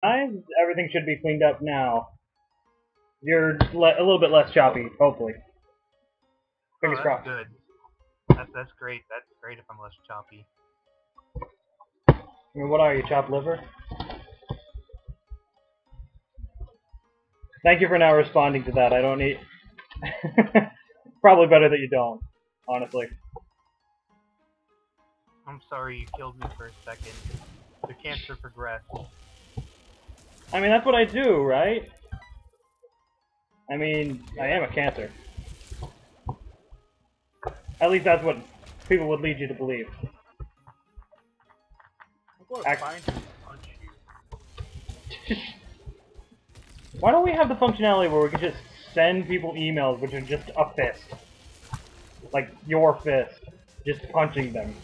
Everything should be cleaned up now. You're a little bit less choppy, hopefully. Oh, Fingers that's crossed. good. That's great. That's great if I'm less choppy. I mean, what are you, chopped liver? Thank you for now responding to that. I don't need... Probably better that you don't, honestly. I'm sorry you killed me for a second. The cancer progressed. I mean, that's what I do, right? I mean, I am a cancer. At least that's what people would lead you to believe. I'm going to find you and punch you. Why don't we have the functionality where we can just send people emails which are just a fist? Like, your fist. Just punching them.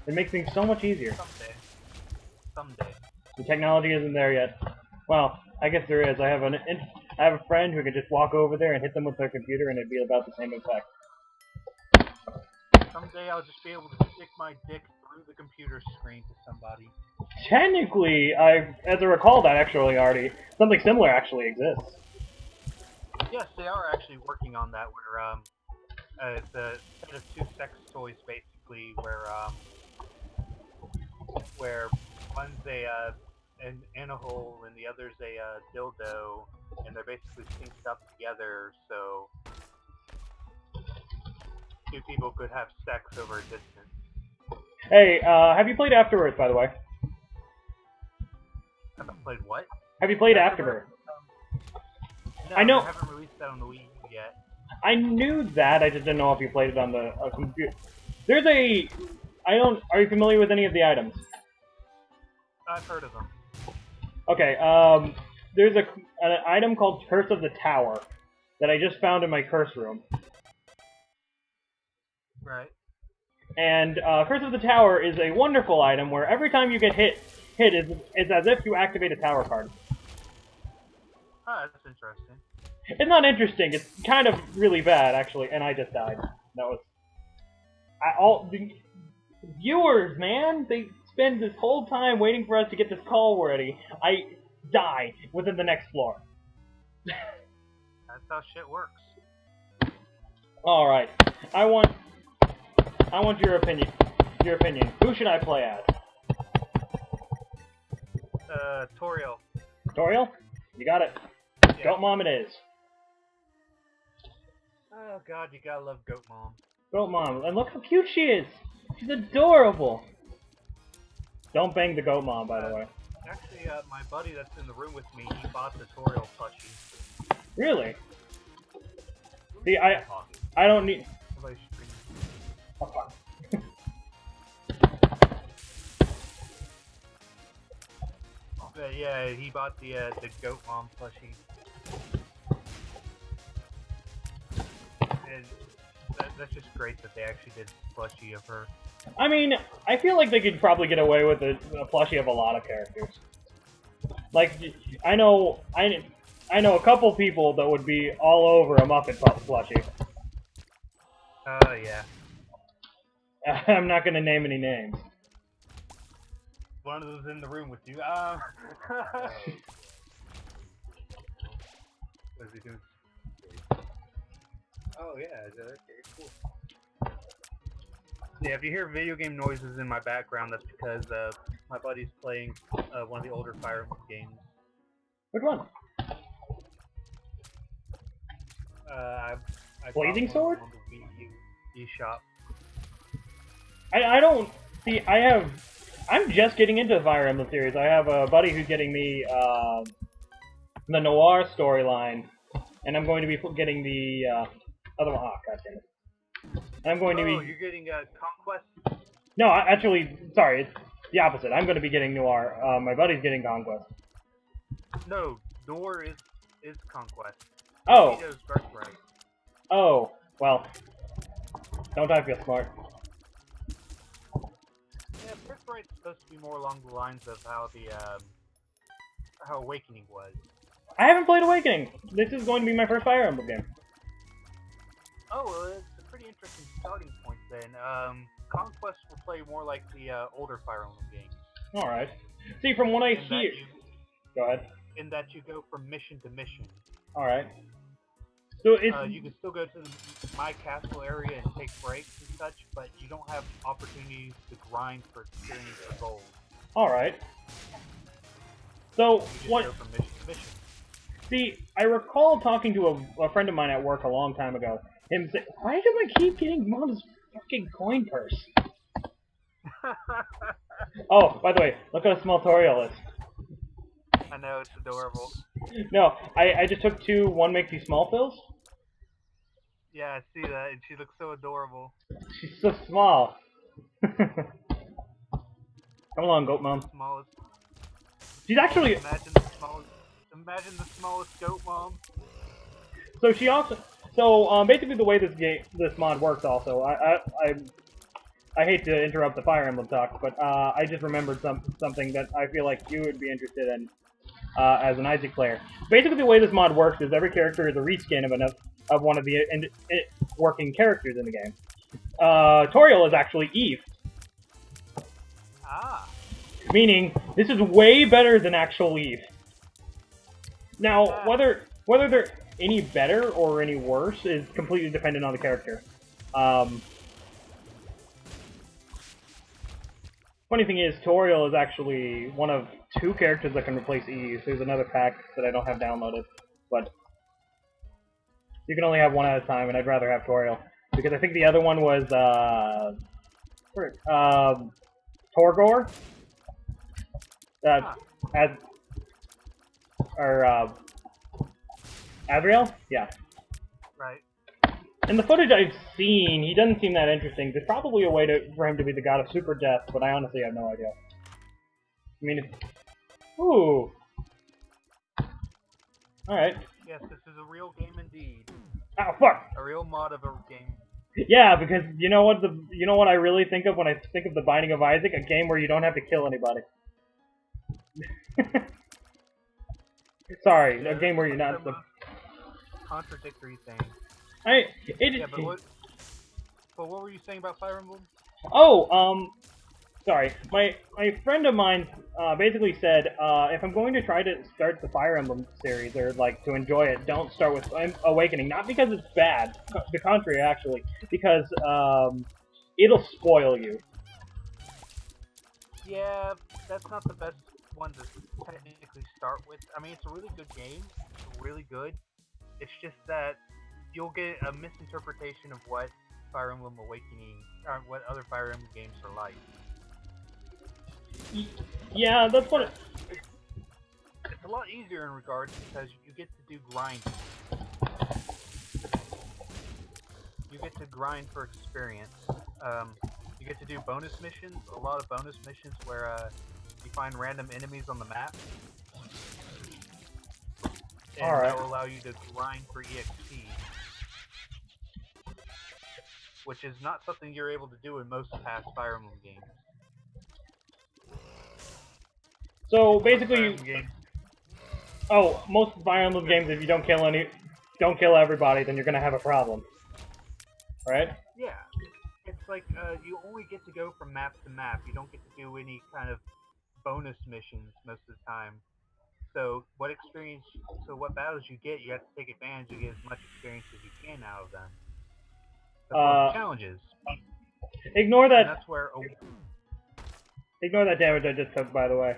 It makes things so much easier. Someday. Someday. The technology isn't there yet. Well, I guess there is. I have a friend who could just walk over there and hit them with their computer and it'd be about the same effect. Someday I'll just be able to stick my dick through the computer screen to somebody. Technically, as I recall, that actually already... Something similar actually exists. Yes, they are actually working on that where, it's a set of two sex toys, basically, where one's an anahole and the other's a dildo, and they're basically synced up together, so two people could have sex over a distance. Hey, have you played Afterbirth, by the way? Have I played what? Have you played Afterbirth? No, I know. They haven't released that on the Wii U yet. I knew that, I just didn't know if you played it on the computer. There's a... Are you familiar with any of the items? I've heard of them. Okay, there's an item called Curse of the Tower that I just found in my curse room. Right. And Curse of the Tower is a wonderful item where every time you get hit it's as if you activate a tower card. Oh, that's interesting. It's not interesting, it's kind of really bad, actually, and I just died. That was... the viewers, man! They spend this whole time waiting for us to get this call ready. I die within the next floor. That's how shit works. Alright. I want your opinion. Who should I play as? Toriel. Toriel? You got it. Yeah. Goat Mom it is. Oh god, you gotta love Goat Mom. Goat Mom. And look how cute she is! She's adorable! Don't bang the Goat Mom, by the way. Actually, my buddy that's in the room with me, he bought the Toriel plushie. Really? See, I don't need... Somebody stream. Oh, fuck. Yeah, he bought the Goat Mom plushie. And that's just great that they actually did a plushie of her. I mean, I feel like they could probably get away with a plushie of a lot of characters. Like, I know a couple people that would be all over a Muppet plushie. Yeah. I'm not gonna name any names. One of those in the room with you. What is he doing? Oh yeah, okay, cool. Yeah, if you hear video game noises in my background, that's because my buddy's playing one of the older Fire Emblem games. Which one? I Blazing Sword? on the Wii U eShop. I don't see. I'm just getting into the Fire Emblem series. I have a buddy who's getting me the Noir storyline, and I'm going to be getting the other one. Oh, God damn it! I'm going to be. Oh, you're getting Conquest? No, actually, sorry, it's the opposite. I'm going to be getting Noir. My buddy's getting Conquest. No, Noir is Conquest. Oh. Vito's Birthright. Oh, well. Don't I feel smart? Yeah, Birthright's supposed to be more along the lines of how how Awakening was. I haven't played Awakening. This is going to be my first Fire Emblem game. Oh, well, it's a pretty interesting starting point then. Conquest will play more like the older Fire Emblem games. Alright. See, from what I in that hear... Go ahead. In that you go from mission to mission. Alright. So it's... you can still go to the My Castle area and take breaks and such, but you don't have opportunities to grind for experience or gold. Alright. So, you just what... go from mission to mission. See, I recall talking to a friend of mine at work a long time ago. Him say, why do I keep getting Mom's fucking coin purse? Oh, by the way, look at a small Toriel list. I know, it's adorable. No, I just took 2 one make you small fills. Yeah, I see that, and she looks so adorable. She's so small. Come along, goat mom. Smallest. She's actually... Imagine the smallest goat mom. So she also... So, basically the way this mod works also, I hate to interrupt the Fire Emblem talk, but I just remembered something that I feel like you would be interested in as an Isaac player. Basically, the way this mod works is every character is a reskin of one of the working characters in the game. Toriel is actually Eve. Ah. Meaning, this is way better than actual Eve. Now, whether they're any better or any worse is completely dependent on the character. Funny thing is, Toriel is actually one of 2 characters that can replace Eve. There's another pack that I don't have downloaded, but you can only have one at a time, and I'd rather have Toriel. Because I think the other one was, Torgor? Azrael? Yeah. Right. In the footage I've seen, he doesn't seem that interesting. There's probably a way for him to be the god of super death, but I honestly have no idea. I mean, ooh. Alright. Yes, this is a real game indeed. Oh, fuck! A real mod of a game. Yeah, because you know what I really think of when I think of the Binding of Isaac? A game where you don't have to kill anybody. Sorry, a game where you're not... Contradictory thing. But what were you saying about Fire Emblem? Oh, sorry. My friend of mine basically said if I'm going to try to start the Fire Emblem series or like to enjoy it, don't start with Awakening. Not because it's bad, the contrary actually, because it'll spoil you. Yeah, that's not the best one to technically start with. I mean, it's a really good game. It's really good. It's just that you'll get a misinterpretation of what Fire Emblem Awakening, or what other Fire Emblem games are like. Yeah, that's what it's a lot easier in regards because you get to do grinding. You get to grind for experience. You get to do bonus missions, a lot of bonus missions where you find random enemies on the map. And that'll allow you to grind for EXP. Which is not something you're able to do in most past Fire Emblem games. So basically, most Fire Emblem games, if you don't kill everybody, then you're gonna have a problem, right? Yeah, it's like you only get to go from map to map. You don't get to do any kind of bonus missions most of the time. So what battles you get, you have to take advantage and get as much experience as you can out of them. That's one of the challenges. Ignore that. And that's where. Ignore that damage I just took, by the way.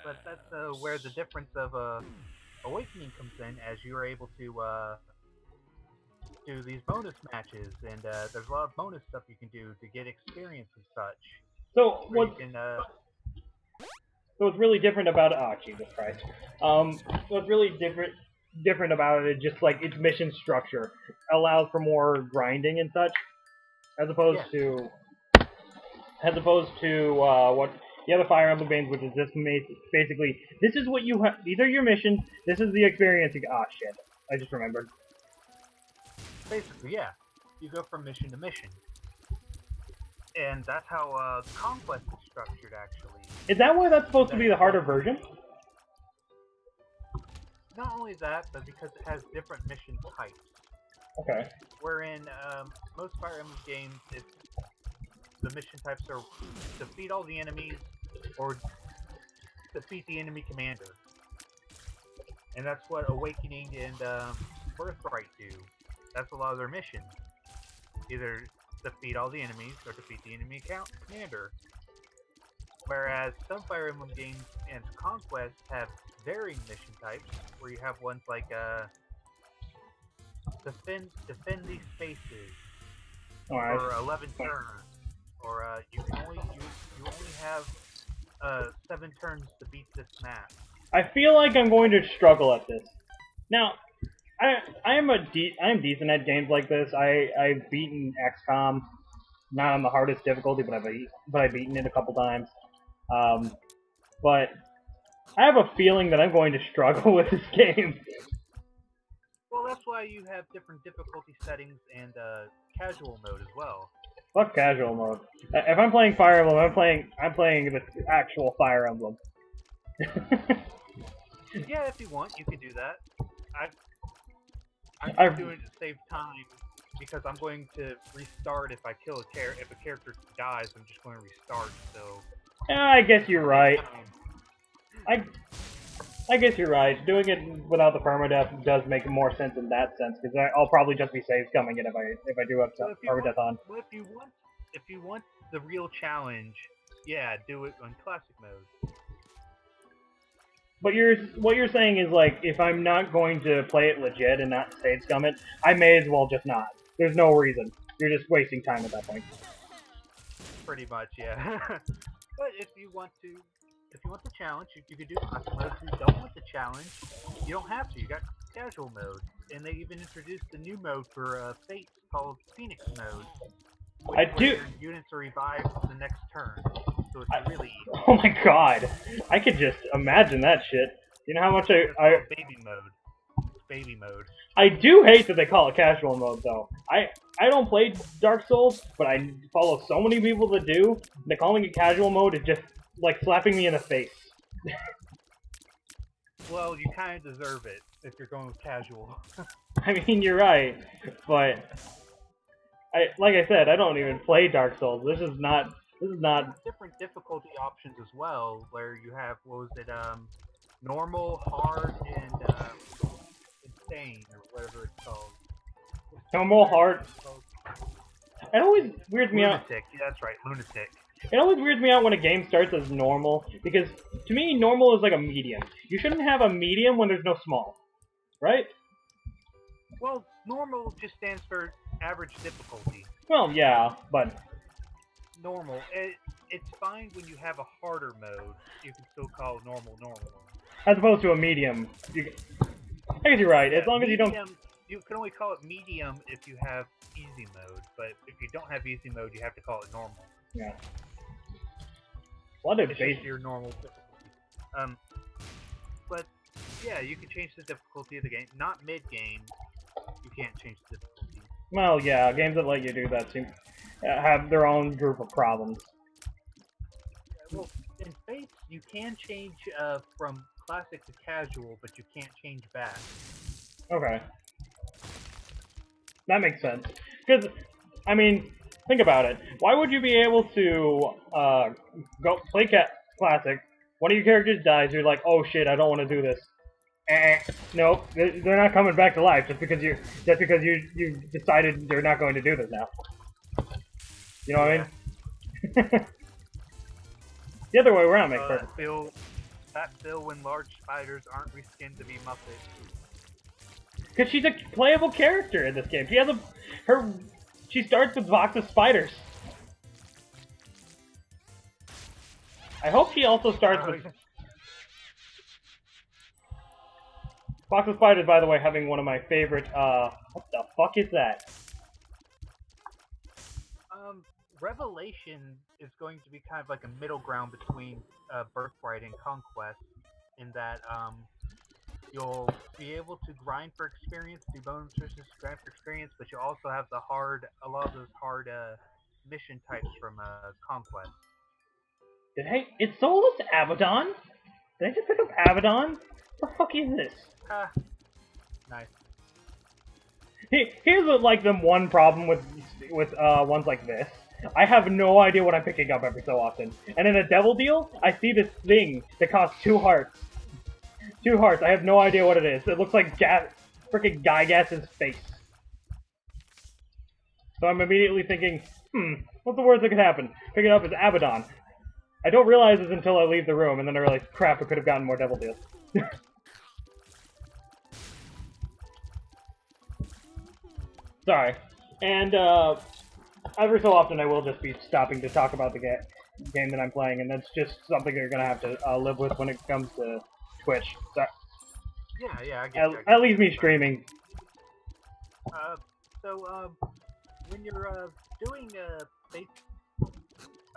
But that's where the difference of Awakening comes in, as you are able to do these bonus matches, and there's a lot of bonus stuff you can do to get experience and such. So what's really different about it? Oh, Jesus Christ! What's really different about it is just like its mission structure allows for more grinding and such, as opposed to what the other Fire Emblem games, which is just basically this is what you have. These are your missions. This is the experience. Ah, shit! I just remembered. Basically, yeah, you go from mission to mission, and that's how Conquest is structured. Actually, is that why that's supposed to be the harder version? Not only that, but because it has different mission types. Okay. Wherein most Fire Emblem games, the mission types are defeat all the enemies or defeat the enemy commander. And that's what Awakening and Birthright do. That's a lot of their missions. Either defeat all the enemies or defeat the enemy commander. Whereas some Fire Emblem games and Conquest have varying mission types, where you have ones like defend these spaces, Alright. or 11 turns, or you only have 7 turns to beat this map. I feel like I'm going to struggle at this. Now, I am decent at games like this. I've beaten XCOM, not on the hardest difficulty, but I've beaten it a couple times. But I have a feeling that I'm going to struggle with this game. Well, that's why you have different difficulty settings and casual mode as well. Fuck casual mode. If I'm playing Fire Emblem, I'm playing the actual Fire Emblem. Yeah, if you want, you can do that. I'm doing it to save time because I'm going to restart if I kill if a character dies. I'm just going to restart. So. Yeah, I guess you're right. I guess you're right. Doing it without the permadeath does make more sense in that sense, because I'll probably just be save scumming it if I do have permadeath on. Well, if you want the real challenge, yeah, do it on classic mode. But what you're saying is, like, if I'm not going to play it legit and not save scum it, I may as well just not. There's no reason. You're just wasting time at that point. Pretty much, yeah. But if you want the challenge, you could do classic mode. If you don't want the challenge, you don't have to. You got casual mode, and they even introduced a new mode for Fates called Phoenix mode. Where your units are revived the next turn, so it's really easy. Oh my god, I could just imagine that shit. You know how much baby mode. It's baby mode. I do hate that they call it casual mode, though. I don't play Dark Souls, but I follow so many people that do. That calling it casual mode is just like slapping me in the face. Well, you kind of deserve it if you're going with casual. I mean, you're right, but like I said, I don't even play Dark Souls. This is not. Different difficulty options as well, where you have normal, hard, and insane, or whatever it's called. Normal, hard. It always weirds me out. Lunatic. Yeah, that's right, lunatic. It always weirds me out when a game starts as normal, because to me, normal is like a medium. You shouldn't have a medium when there's no small, right? Well, normal just stands for average difficulty. Well, yeah, but normal. It's fine when you have a harder mode. You can still call normal. As opposed to a medium. I guess you're right. As long as you don't. You can only call it medium if you have easy mode, but if you don't have easy mode, you have to call it normal. Yeah. What a base your normal difficulty. But yeah, you can change the difficulty of the game. Not mid-game, you can't change the difficulty. Well, yeah, games that let you do that seem have their own group of problems. Well, in Fates, you can change from classic to casual, but you can't change back. Okay. That makes sense. Because, I mean, think about it. Why would you be able to go play classic, one of your characters dies, you're like, oh shit, I don't want to do this. Nope, they're not coming back to life just because you decided you're not going to do this now. You know what I mean? The other way around makes perfect. Feel when large spiders aren't reskinned to be Muppets. Because she's a playable character in this game. She has she starts with Vox's spiders. I hope she also starts with Vox's spiders, by the way, having one of my favorite, what the fuck is that? Revelation is going to be kind of like a middle ground between Birthright and Conquest, in that you'll be able to grind for experience, do bonus versus grind for experience, but you also have a lot of those hard mission types from Conquest. It's Solus Abaddon? Did I just pick up Abaddon? What the fuck is this? Nice. Here's like the one problem with ones like this. I have no idea what I'm picking up every so often. And in a devil deal, I see this thing that costs 2 hearts. 2 hearts. I have no idea what it is. It looks like freaking Gygas's face. So I'm immediately thinking, what's the worst that could happen? Pick it up as Abaddon. I don't realize this until I leave the room, and then I realize, crap, I could have gotten more devil deals. Sorry. And, every so often I will just be stopping to talk about the game that I'm playing, and that's just something you're gonna have to live with when it comes to Twitch. So, Yeah, I get at least me streaming. When you're doing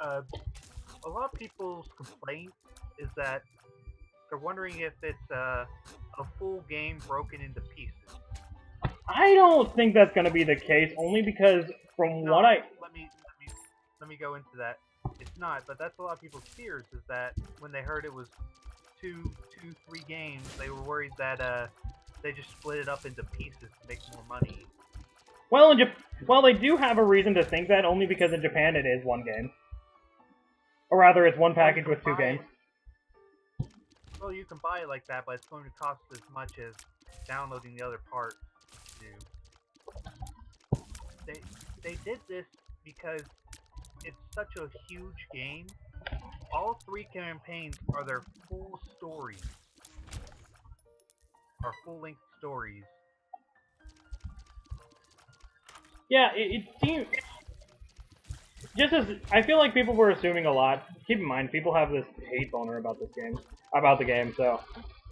a lot of people's complaint is that they're wondering if it's a full game broken into pieces. I don't think that's gonna be the case, only because from what I... Let me go into that. It's not, but that's a lot of people's fears, is that when they heard it was 3 games, they were worried that they just split it up into pieces to make more money. Well, they do have a reason to think that, only because in Japan it is one game. Or rather, it's one package with 2 games. Well, you can buy it like that, but it's going to cost as much as downloading the other parts do. They did this because it's such a huge game. All 3 campaigns are their full stories. Are full-length stories. Yeah, it seems... Just as... I feel like people were assuming a lot. Keep in mind, people have this hate boner about this game. About the game, so...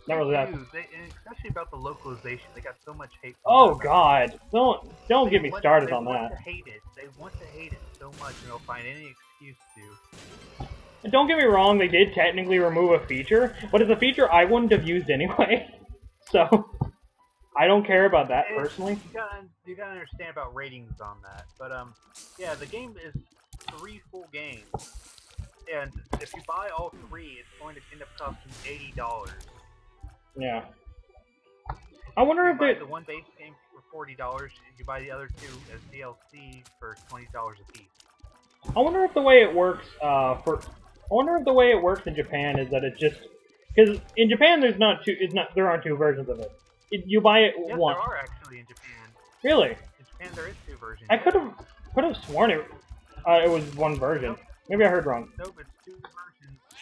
Not really that. And especially about the localization. They got so much hate. Oh god! Don't get me started on that. They want to hate it. They want to hate it so much, and they'll find any excuse to. And don't get me wrong, they did technically remove a feature, but it's a feature I wouldn't have used anyway. So, I don't care about that personally. You gotta understand about ratings on that. But yeah, the game is 3 full games, and if you buy all 3, it's going to end up costing $80. Yeah. I wonder if you buy the one base game for $40, and you buy the other 2 as DLC for $20 a piece. I wonder if the way it works in Japan is that it just, because in Japan there aren't 2 versions of it. You buy it once. There are actually in Japan. Really? In Japan there is 2 versions. I could have sworn it was 1 version. Nope. Maybe I heard wrong. Nope, it's 2 versions.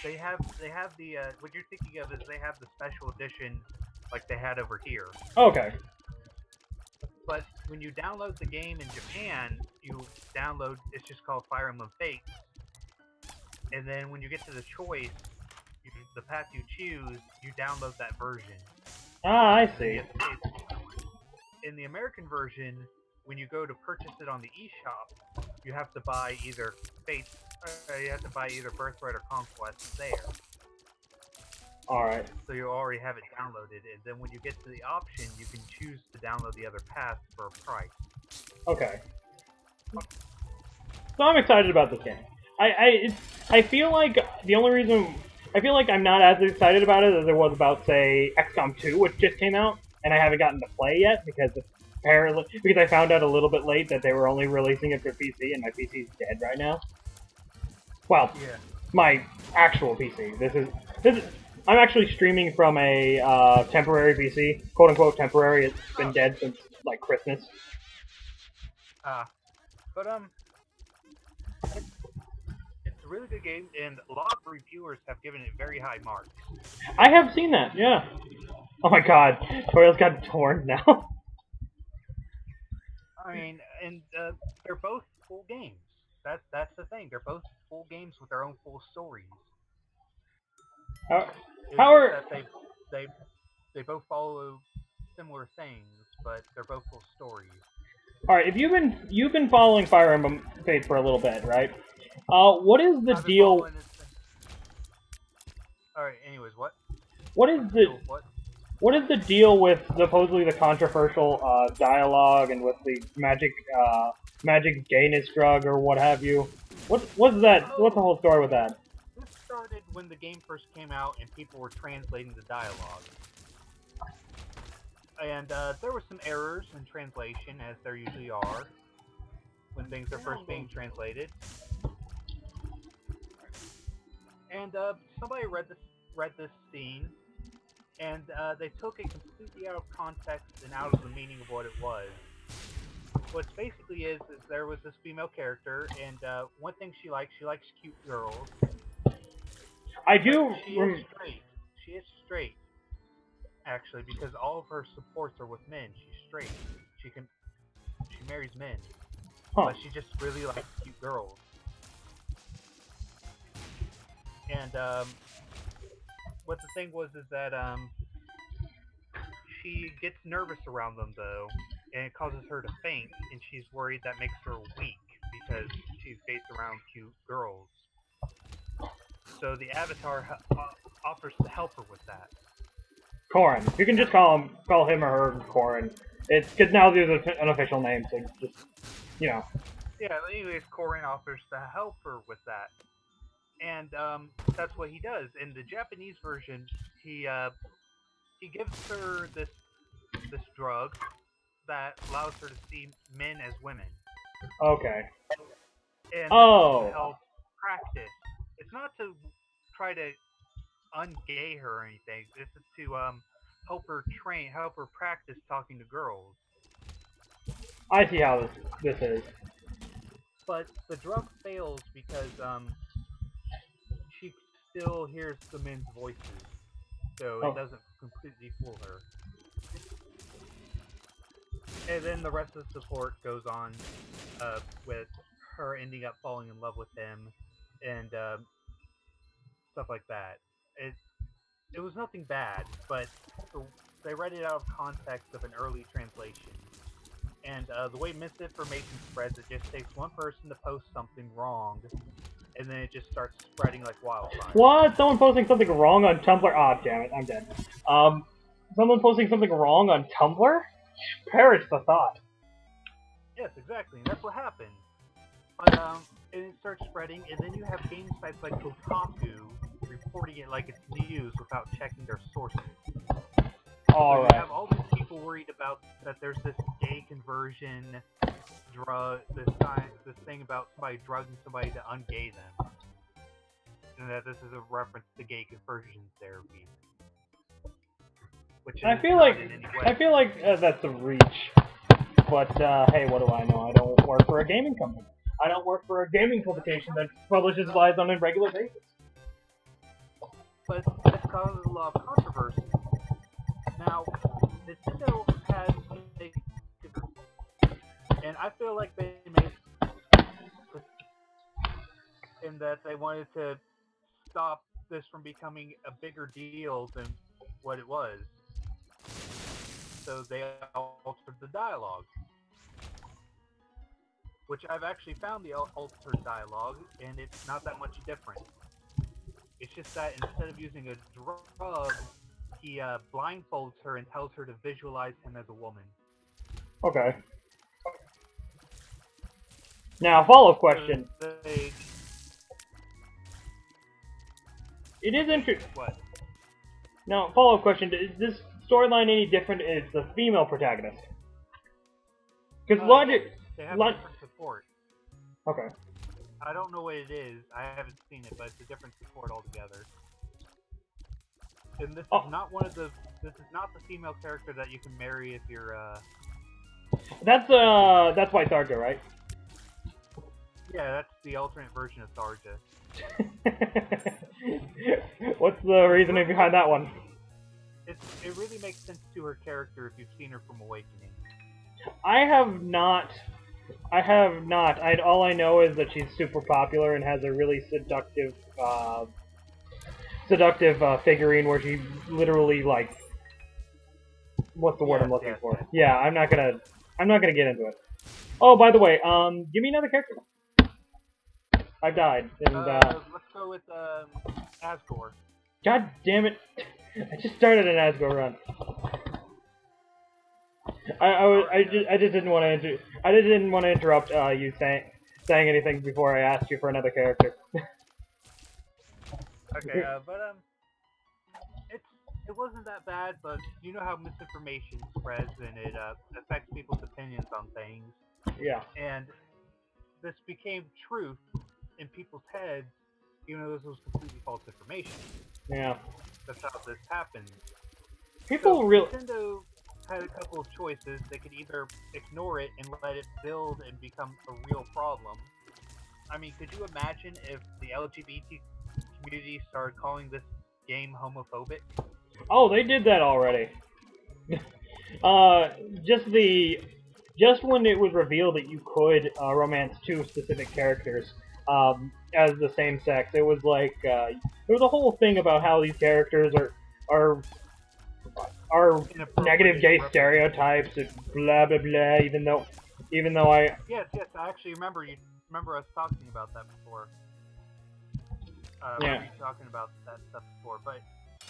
They have the what you're thinking of is they have the special edition like they had over here. Okay. But when you download the game in Japan, it's just called Fire Emblem Fates. And then when you get to the choice, the path you choose, you download that version. Ah, I see. In the American version, when you go to purchase it on the eShop, you have to buy either Fates, you have to buy either Birthright or Conquest there. Alright. So you already have it downloaded, and then when you get to the option, you can choose to download the other path for a price. Okay. So I'm excited about this game. I feel like the only reason I feel like I'm not as excited about it as I was about, say, XCOM 2, which just came out, and I haven't gotten to play yet because I found out a little bit late that they were only releasing it for PC, and my PC's dead right now. Well, yeah. My actual PC. This is I'm actually streaming from a temporary PC, quote unquote temporary. It's been dead since like Christmas. It's a really good game, and a lot of reviewers have given it very high marks. I have seen that, yeah. Oh my god, Toil's got torn now. I mean, and they're both full games. That's the thing. They're both full games with their own full stories. They both follow similar things, but they're both full stories. All right, if you've been following Fire Emblem Fates for a little bit, right? What is the deal? All right. Anyways, what? What is the deal with supposedly the controversial dialogue and with the magic gayness drug or what have you? What's that? What's the whole story with that? This started when the game first came out and people were translating the dialogue. And there were some errors in translation, as there usually are when things are first being translated. And somebody read this scene, and they took it completely out of context and out of the meaning of what it was. What it basically is there was this female character, and one thing she likes cute girls. I But do. she is straight. She is straight, actually, because all of her supports are with men. She's straight. She marries men, Huh. but she just really likes cute girls. And what the thing was is that she gets nervous around them though, and it causes her to faint, and she's worried that makes her weak because she's based around cute girls. So the Avatar offers to help her with that. Corin. You can just call him or her Corin. It's because now there's an official name, so just Yeah. Anyways, Corin offers to help her with that, and that's what he does. In the Japanese version, he gives her this drug that allows her to see men as women, Okay. and this is to Oh. help practice. It's not to try to ungay her or anything. This is to help her practice talking to girls. I see how this is. But the drug fails because she still hears the men's voices, so Oh. it doesn't completely fool her. And then the rest of the support goes on with her ending up falling in love with him and stuff like that. It was nothing bad, but they read it out of context of an early translation. And the way misinformation spreads, it just takes one person to post something wrong, and then it just starts spreading like wildfire. What? Someone posting something wrong on Tumblr? Ah, oh, damn it, I'm dead. Someone posting something wrong on Tumblr? Perish the thought. Yes, exactly, and that's what happened. But and it starts spreading, and then you have game sites like Kotaku reporting it like it's news without checking their sources. All so right. You have all these people worried about that there's this gay conversion drug, this thing about somebody drugging somebody to ungay them, and that this is a reference to gay conversion therapy. Which I feel like that's a reach. But hey, what do I know? I don't work for a gaming company. I don't work for a gaming publication that publishes lies on a regular basis. But this causes a lot of controversy. Now, Nintendo has a, and I feel like they made in that they wanted to stop this from becoming a bigger deal than what it was. So they altered the dialogue, which I've actually found the altered dialogue, and it's not that much different. It's just that instead of using a drug, he blindfolds her and tells her to visualize him as a woman. Okay. Now, follow-up question. It is interesting. What? Now, follow-up question. Is this storyline any different as the female protagonist? Because logic... They have different support. Okay. I don't know what it is. I haven't seen it, but it's a different support altogether. And this is not one of the... This is not the female character that you can marry if you're, That's White Sarja, right? Yeah, that's the alternate version of Sarja. What's the reasoning behind that one? It really makes sense to her character if you've seen her from Awakening. I have not. All I know is that she's super popular and has a really seductive figurine where she literally, like, what's the word I'm looking for? Yeah, I'm not gonna get into it. Oh, by the way, give me another character. I died. And, let's go with Asgore. God damn it! I just started an Asgore run. I just didn't want to interrupt you saying anything before I asked you for another character. Okay, but it wasn't that bad, but you know how misinformation spreads and it affects people's opinions on things. Yeah. And this became truth in people's heads even though this was completely false information. Yeah. That's how this happened. People So really... Nintendo had a couple of choices. They could either ignore it and let it build and become a real problem. I mean, could you imagine if the LGBT community started calling this game homophobic? Oh, they did that already. uh, just the... Just when it was revealed that you could romance two specific characters as the same sex, it was like... there was a whole thing about how these characters are negative gay stereotypes and blah blah blah. Even though I Yes, I actually remember us talking about that before. Yeah. We were talking about that stuff before, but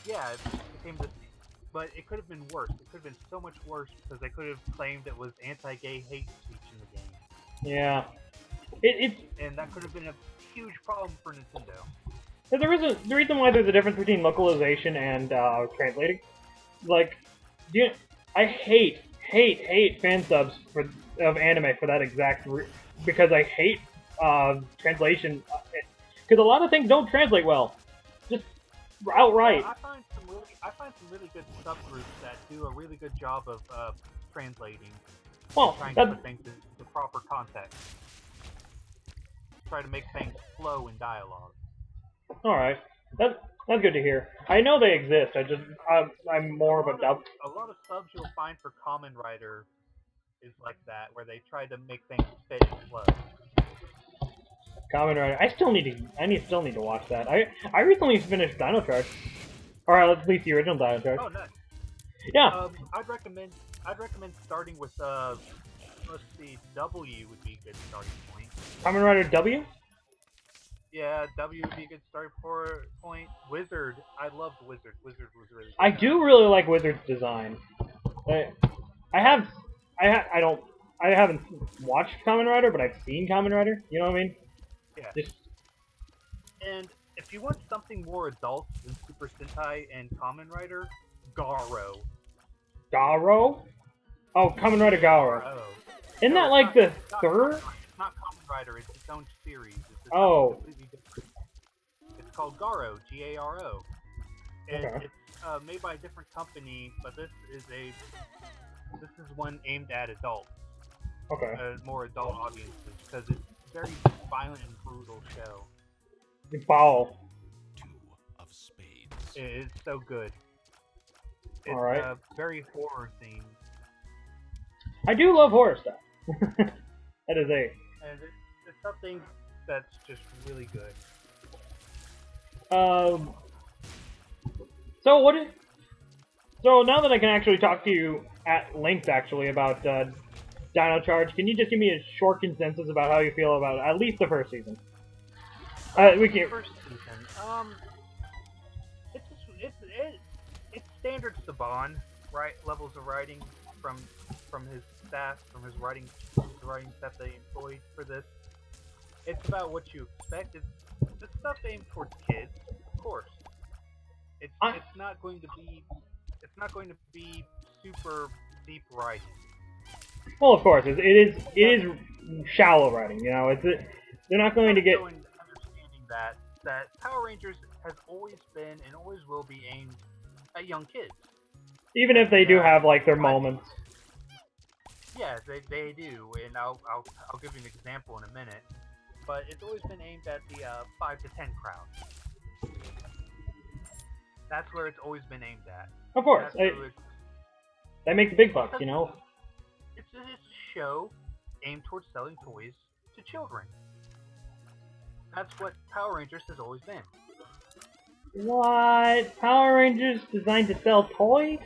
yeah, it became this. But it could have been worse. It could have been so much worse because they could have claimed it was anti-gay hate speech in the game. Yeah. And that could have been a huge problem for Nintendo. The reason why there's a difference between localization and translating. Like, I hate fan subs of anime for that exact because I hate translation. Because a lot of things don't translate well, just outright. I find some really good subgroups that do a really good job of translating. Well, trying to put things into proper context. Try to make things flow in dialogue. All right, that's good to hear. I know they exist. I'm more of a dub. A lot of subs you'll find for Kamen Rider is like that, where they try to make things fit and flow. Kamen Rider. I still need to watch that. I recently finished Dino Charge, or at least the original Dino Charge. Oh, nice. Yeah. I'd recommend starting with let's see, W would be a good starting point. Kamen Rider W. Yeah, W would be a good starting point. Wizard, I loved Wizard. Wizard was really good. I do really like Wizard's design. I haven't watched Kamen Rider, but I've seen Kamen Rider. You know what I mean? Yeah. And if you want something more adult than Super Sentai and Kamen Rider, Garo. Garo? Oh, Kamen Rider Garo. Isn't that like the third? It's not Kamen Rider, it's its own series. It's completely different. It's called Garo, Garo. And it's made by a different company, but this is one aimed at adults. Okay. More adult audiences, because it's a very violent and brutal show. Foul. Two of spades. It is so good. It's Alright. Very horror themed. I do love horror stuff. That is a. And it's something that's just really good. So now that I can actually talk to you at length, actually, about Dino Charge, can you just give me a short consensus about how you feel about at least the first season? We can. First season, it's standard Saban, right? Levels of writing from his staff, from his writing staff they employed for this. It's about what you expect. It's stuff aimed towards kids, of course. It's not going to be super deep writing. Well, of course, it is shallow writing. You know, they're not going to get. Understanding that Power Rangers has always been and always will be aimed at young kids. Even if they do have like their moments. Yeah, they do, and I'll give you an example in a minute. But it's always been aimed at the 5 to 10 crowd. That's where it's always been aimed at. Of course, they make the big bucks, you know. It's a show aimed towards selling toys to children. That's what Power Rangers has always been. What? Power Rangers designed to sell toys?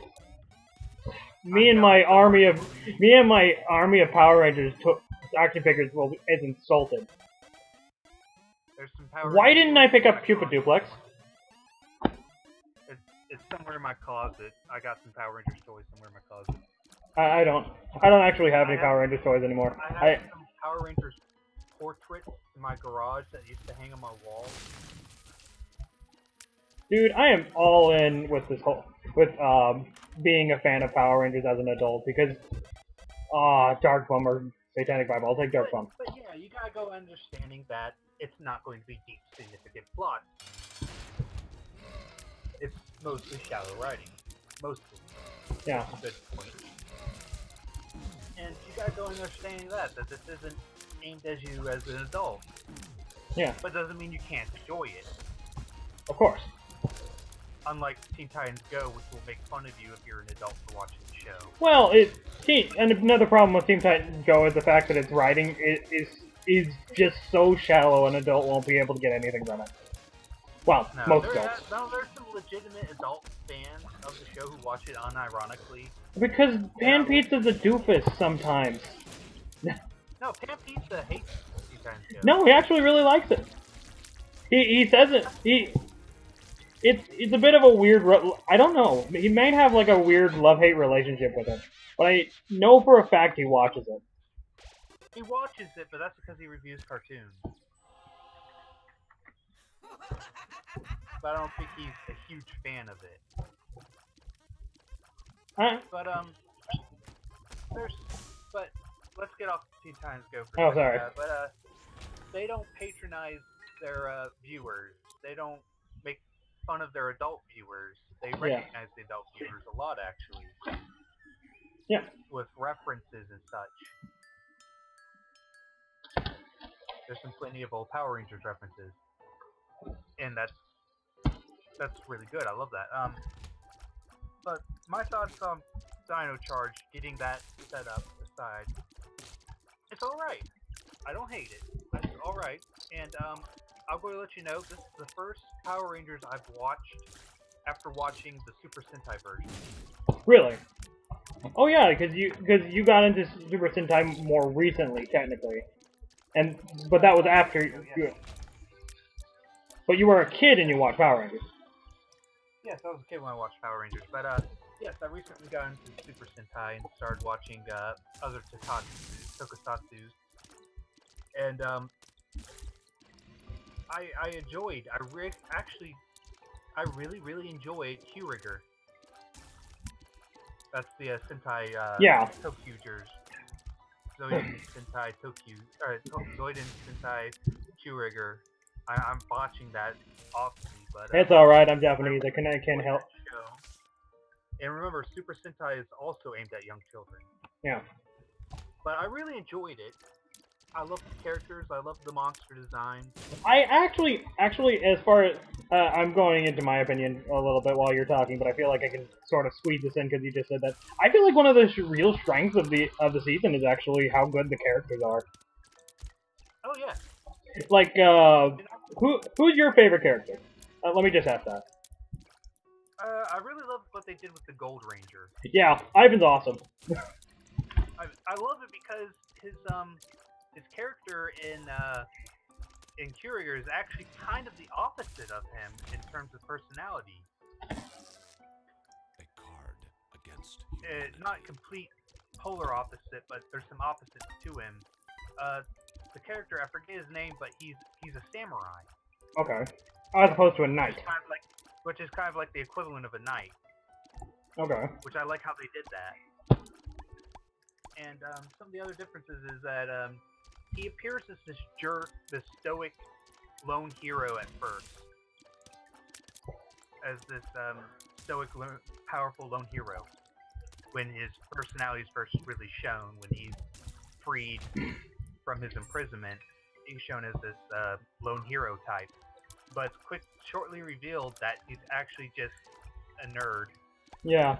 Me and my army of Power Rangers action figures is insulted. There's some Power Why Rangers didn't I pick up Cupid Duplex? It's somewhere in my closet. I got some Power Rangers toys somewhere in my closet. I don't actually have any Power Rangers toys anymore. I have some Power Rangers portraits in my garage that used to hang on my wall. Dude, I am all in with this being a fan of Power Rangers as an adult because Dark Bum or Satanic Bible. I'll take Dark Bum. But yeah, you gotta go understanding that it's not going to be deep, significant plot. It's mostly shallow writing. Mostly. Yeah. That's a good point. And you gotta go in understanding that this isn't aimed at you as an adult. Yeah. But doesn't mean you can't enjoy it. Of course. Unlike Teen Titans Go, which will make fun of you if you're an adult for watching the show. Well, and another problem with Teen Titans Go is the fact that its writing is just so shallow an adult won't be able to get anything from it. Well, No, most adults. there's some legitimate adult fans of the show who watch it unironically. Because Pan Pizza's a doofus sometimes. No, Pan Pizza hates Teen Titans Go. No, he actually really likes it. He says it. It's a bit of a weird. I don't know. He may have like a weird love-hate relationship with it, but I know for a fact he watches it. He watches it, but that's because he reviews cartoons. But I don't think he's a huge fan of it. But let's get off Teen Titans Go for a second. Sorry. But they don't patronize their viewers. They don't make fun of their adult viewers. They recognize the adult viewers a lot, actually. Yeah. With references and such. There's some plenty of old Power Rangers references, and that's really good. I love that. But my thoughts on Dino Charge, getting that set up aside, it's all right. I don't hate it. It's all right, and I'm going to let you know this is the first Power Rangers I've watched after watching the Super Sentai version. Really? Oh yeah, because you got into Super Sentai more recently, technically, but that was after you. But you were a kid and you watched Power Rangers. Yes, I was a kid when I watched Power Rangers, but yes, I recently got into Super Sentai and started watching other tokusatsus, and I enjoyed. I really enjoyed Kyurigger. That's the Sentai Tokyugers. Zoiden Sentai Zoiden Sentai Kyurigger. I'm botching that awfully, but it's all right. I'm Japanese. I can't help. And remember, Super Sentai is also aimed at young children. Yeah. But I really enjoyed it. I love the characters. I love the monster design. I actually, as far as I'm going into my opinion a little bit while you're talking, but I feel like I can sort of squeeze this in because you just said that. I feel like one of the real strengths of the season is actually how good the characters are. Oh yeah. Like, who's your favorite character? Let me just ask that. I really love what they did with the Gold Ranger. Yeah, Ivan's awesome. I love it because his character in Kyurigger is actually kind of the opposite of him in terms of personality. A card against Not complete polar opposite, but there's some opposites to him. The character, I forget his name, but he's a samurai. Okay. As opposed to a knight. Which is kind of like the equivalent of a knight. Okay. Which I like how they did that. And some of the other differences is that he appears as this jerk, this stoic lone hero at first. As this stoic, powerful lone hero. When his personality is first really shown, when he's freed from his imprisonment, he's shown as this lone hero type. But it's shortly revealed that he's actually just a nerd. Yeah,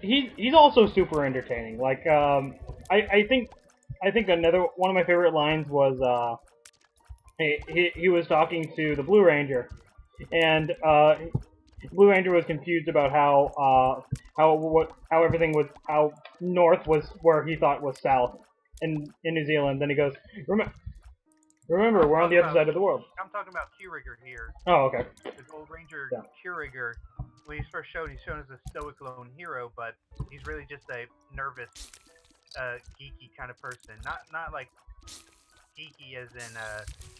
he's also super entertaining. Like, I think another one of my favorite lines was he was talking to the Blue Ranger, and Blue Ranger was confused about how everything was, how north was where he thought was south in New Zealand. Then he goes, Remember, we're on the other side of the world. I'm talking about Kyurigger here. Oh, okay. The Gold Ranger Kyurigger, when he's first shown, he's shown as a stoic lone hero, but he's really just a nervous, geeky kind of person. Not like geeky as in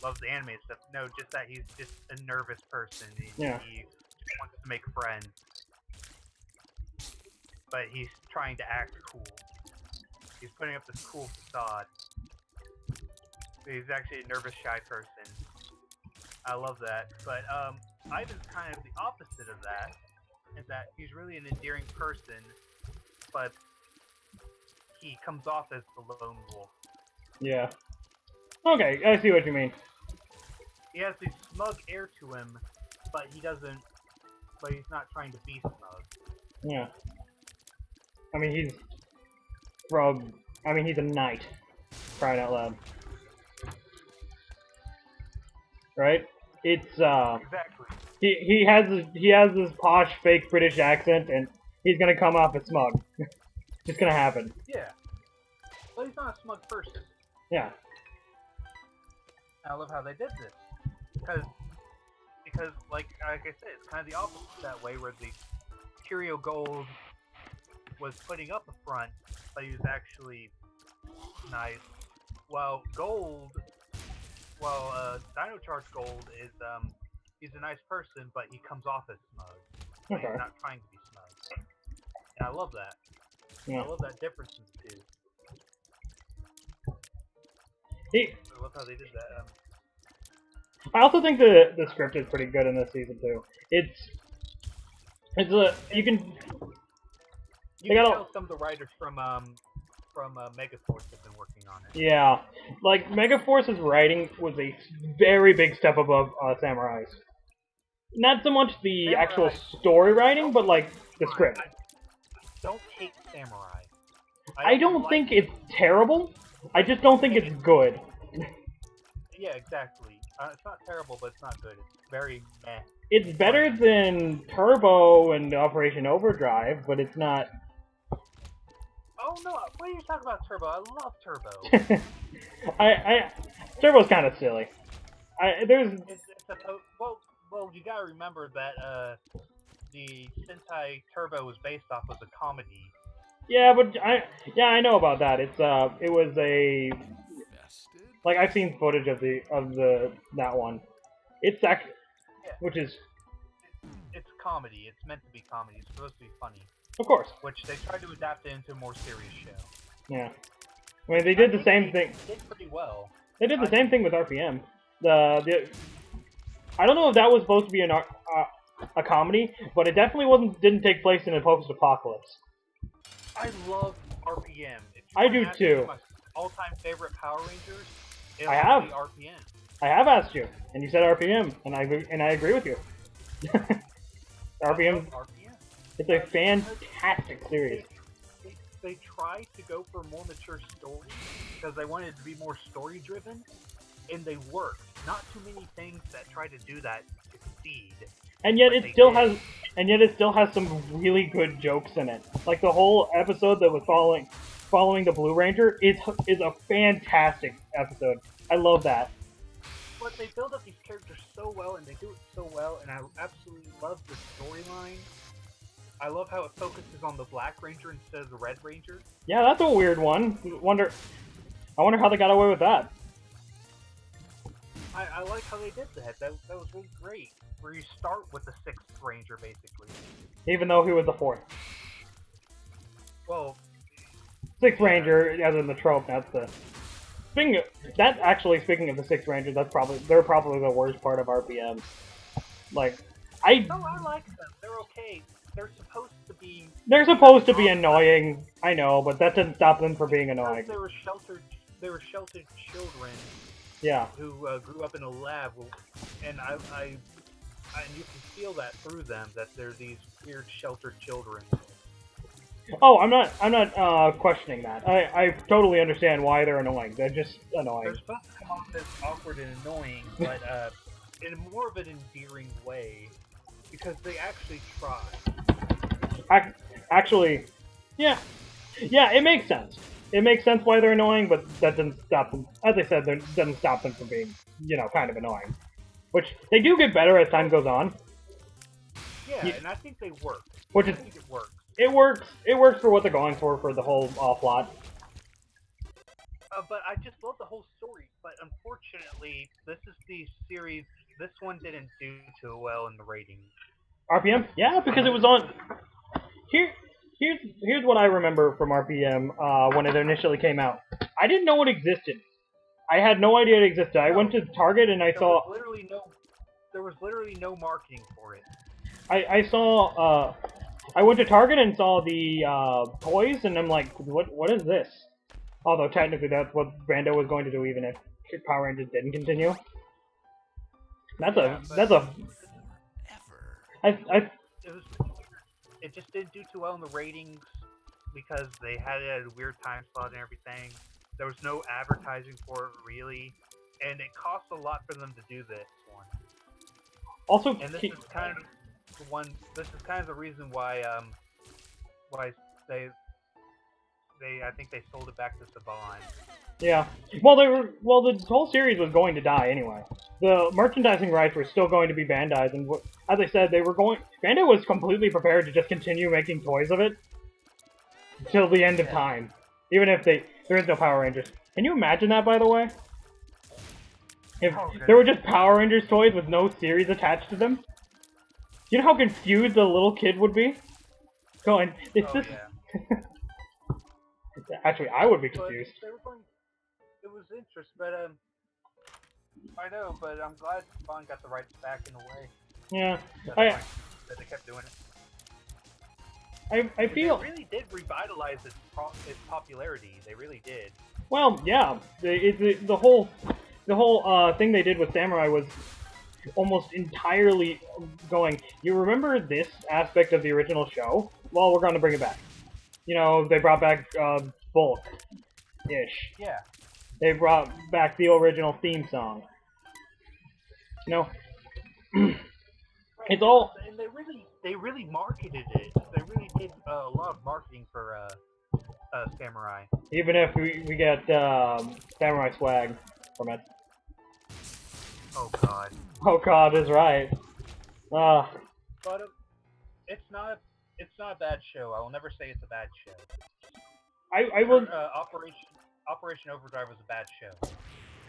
loves the anime and stuff. No, just that he's just a nervous person. He just wants to make friends, but he's trying to act cool. He's putting up this cool facade. He's actually a nervous, shy person. I love that. But Ivan's kind of the opposite of that, in that he's really an endearing person, but he comes off as the lone wolf. Yeah. Okay, I see what you mean. He has this smug air to him, but he doesn't. But he's not trying to be smug. Yeah. I mean, he's he's a knight. Crying out loud. Right? It's Exactly. he has this posh fake British accent, and he's gonna come off as smug. It's gonna happen. Yeah. But he's not a smug person. Yeah. I love how they did this. Because like I said, it's kind of the opposite that way, where the Curio Gold was putting up a front, but he was actually nice. While Dino Charge Gold is he's a nice person, but he comes off as smug. Okay. He's not trying to be smug. And I love that. Yeah. I love that difference in the two. I love how they did that. I also think the script is pretty good in this season too. You can tell some of the writers from Megaforce have been working on it. Yeah, like Megaforce's writing was a very big step above Samurai's. Not so much the actual story writing, but like the script. I don't hate Samurai. I don't think it's terrible. I just don't think it's good. Yeah, exactly. It's not terrible, but it's not good. It's very meh. It's better than Turbo and Operation Overdrive, but it's not. Oh no! What are you talking about, Turbo? I love Turbo. Turbo's kind of silly. Well, you gotta remember that the Sentai Turbo was based off of a comedy. Yeah, but I know about that. It was a. Like, I've seen footage of that one. It's actually, which is... It's comedy. It's meant to be comedy. It's supposed to be funny. Of course. Which they tried to adapt it into a more serious show. Yeah. I mean, they did the same thing. They did pretty well. They did the same thing with RPM. I don't know if that was supposed to be a comedy, but it definitely didn't take place in a post-apocalypse. I love RPM. I do too. My all-time favorite Power Rangers. I have. RPM. I have asked you, and you said RPM, and I agree with you. RPM. It's a fantastic series. They tried to go for a more mature story because they wanted it to be more story-driven, and they worked. Not too many things that try to do that succeed. And yet it still has some really good jokes in it. Like the whole episode that was following the Blue Ranger is a fantastic episode. I love that. But they build up these characters so well, and they do it so well, and I absolutely love the storyline. I love how it focuses on the Black Ranger instead of the Red Ranger. Yeah, that's a weird one. I wonder how they got away with that. I like how they did that. That was really great. Where you start with the 6th Ranger, basically. Even though he was the 4th. Well... 6th Ranger, as in the trope, that's the... Speaking of the 6th Ranger, they're probably the worst part of RPM. Like, No, I like them. They're okay. They're supposed to be... They're supposed to be annoying, I know, but that didn't stop them from being annoying. They were sheltered children. Yeah. Who grew up in a lab, and you can feel that through them, that they're these weird sheltered children. Oh, I'm not questioning that. I totally understand why they're annoying. They're just annoying. They're supposed to come off as awkward and annoying, but in more of an endearing way, because they actually try. Actually, yeah, it makes sense. It makes sense why they're annoying, but that doesn't stop them. As I said, that doesn't stop them from being, kind of annoying. Which they do get better as time goes on. Yeah, and I think they work. I think it works. It works for what they're going for the whole plot. But I just love the whole story. But unfortunately, this is the series. This one didn't do too well in the ratings. RPM? Yeah, because it was on. Here's what I remember from RPM when it initially came out. I didn't know it existed. I had no idea it existed. I went to Target and I saw... There was literally no marketing for it. I saw, I went to Target and saw the, toys, and I'm like, what is this? Although technically that's what Brando was going to do even if Power Rangers didn't continue. That's Forever. It just didn't do too well in the ratings because they had it at a weird time slot and everything. There was no advertising for it really, and it cost a lot for them to do this one. Also, and this is kind of the one. This is kind of the reason why they I think they sold it back to Saban. Yeah. Well, the whole series was going to die anyway. The merchandising rights were still going to be Bandai's, and as I said, Bandai was completely prepared to just continue making toys of it till the end of time, even if there is no Power Rangers. Can you imagine that, by the way? If there were just Power Rangers toys with no series attached to them? You know how confused a little kid would be? Going, Actually, I would be confused. It was interesting, but I know, but I'm glad Spawn got the rights back in a way. Yeah, that they kept doing it. I feel they really did revitalize its popularity. They really did. Well, yeah, the whole thing they did with Samurai was almost entirely going. You remember this aspect of the original show? Well, we're going to bring it back. You know, they brought back Bulk-ish. Yeah. They brought back the original theme song. You know, it's all. And they really marketed it. They really did a lot of marketing for Samurai. Even if we get Samurai swag from it. Oh God. Oh God is right. But it's not a bad show. I will never say it's a bad show. I will. Operation Overdrive was a bad show.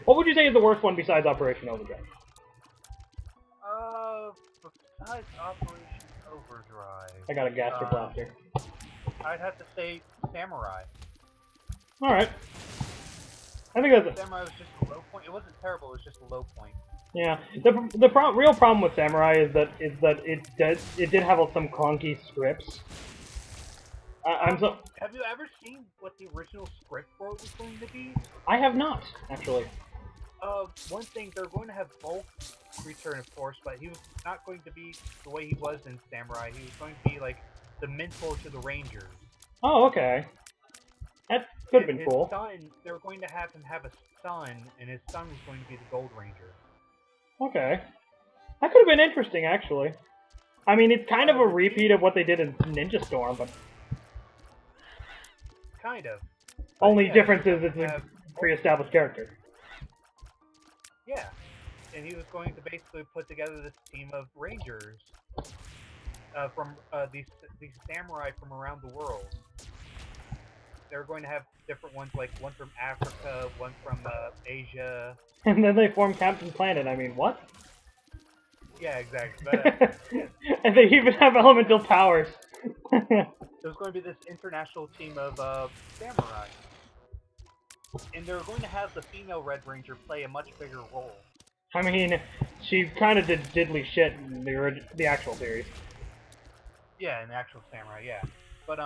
What would you say is the worst one besides Operation Overdrive? Besides Operation Overdrive, I got a gastric blaster. I'd have to say Samurai. All right. I think that's Samurai was just a low point. It wasn't terrible. It was just a low point. Yeah. The real problem with Samurai is that it did have some clunky scripts. Have you ever seen what the original script for it was going to be? I have not, actually. One thing, they're going to have Bulk return, of course, but he was not going to be the way he was in Samurai. He was going to be like the mentor to the Rangers. Oh, okay. That could have been cool. They were going to have him have a son, and his son was going to be the Gold Ranger. Okay. That could have been interesting, actually. I mean, it's kind of a repeat of what they did in Ninja Storm, but... Kind of. Only difference is it's a pre-established character. Yeah. And he was going to basically put together this team of Rangers from these samurai from around the world. They're going to have different ones, like one from Africa, one from Asia. And then they form Captain Planet. I mean, what? Yeah, exactly. But, and they even have elemental powers. There's going to be this international team of samurai. And they're going to have the female Red Ranger play a much bigger role. I mean, she kind of did diddly shit in the actual series. Yeah, in the actual Samurai, yeah. But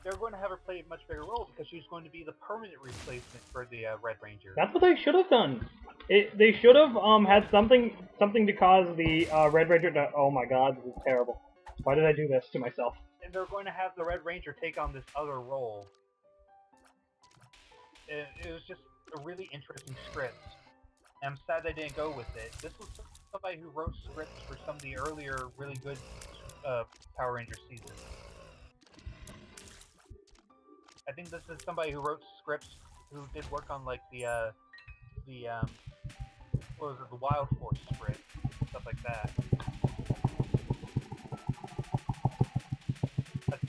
they're going to have her play a much bigger role because she's going to be the permanent replacement for the Red Ranger. That's what they should have done. They should have had something to cause the Red Ranger to... Oh my God, this is terrible. Why did I do this to myself? And they're going to have the Red Ranger take on this other role. It was just a really interesting script. And I'm sad they didn't go with it. This was somebody who wrote scripts for some of the earlier really good Power Ranger seasons. I think this is somebody who wrote scripts who did work on like the what was it, the Wild Force script, stuff like that.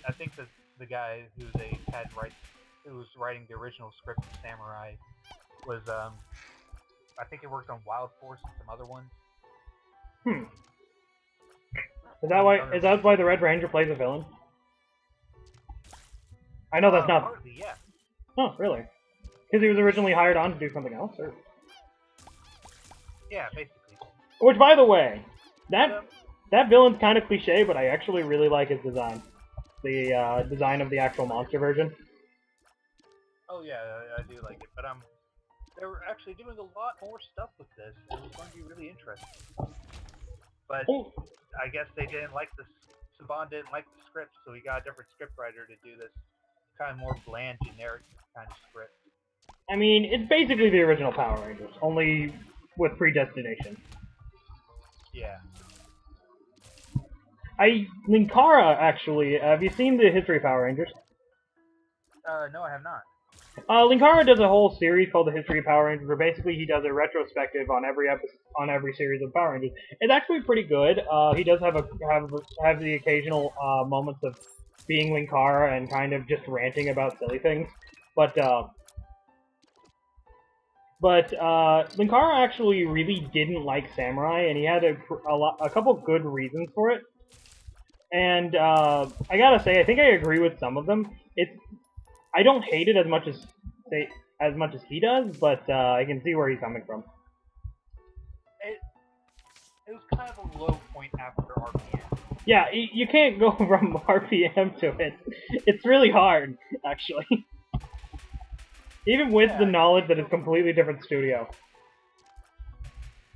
I think that the guy who they had who was writing the original script for Samurai was I think he worked on Wild Force and some other ones. Is that why the Red Ranger plays a villain? I know that's not... Partly, yeah. Oh, really? Because he was originally hired on to do something else, or... Yeah, basically. Which, by the way, Um, that villain's kind of cliche, but I actually really like his design. The design of the actual monster version. oh yeah, I do like it, but they were actually doing a lot more stuff with this. It was going to be really interesting. But Oh, I guess they didn't like the Saban didn't like the script, so he got a different script writer to do this kind of more bland, generic kind of script. I mean, it's basically the original Power Rangers, only with predestination. Yeah. Linkara, actually, have you seen the History of Power Rangers? No, I have not. Linkara does a whole series called the History of Power Rangers, where basically he does a retrospective on every series of Power Rangers. It's actually pretty good. He does have the occasional moments of being Linkara and kind of just ranting about silly things, but Linkara actually really didn't like Samurai, and he had a couple good reasons for it. And I gotta say, I think I agree with some of them. I don't hate it as much as he does, but I can see where he's coming from. It was kind of a low point after RPM. Yeah, you can't go from RPM to it. It's really hard, actually. Even with the knowledge that it's a completely different studio.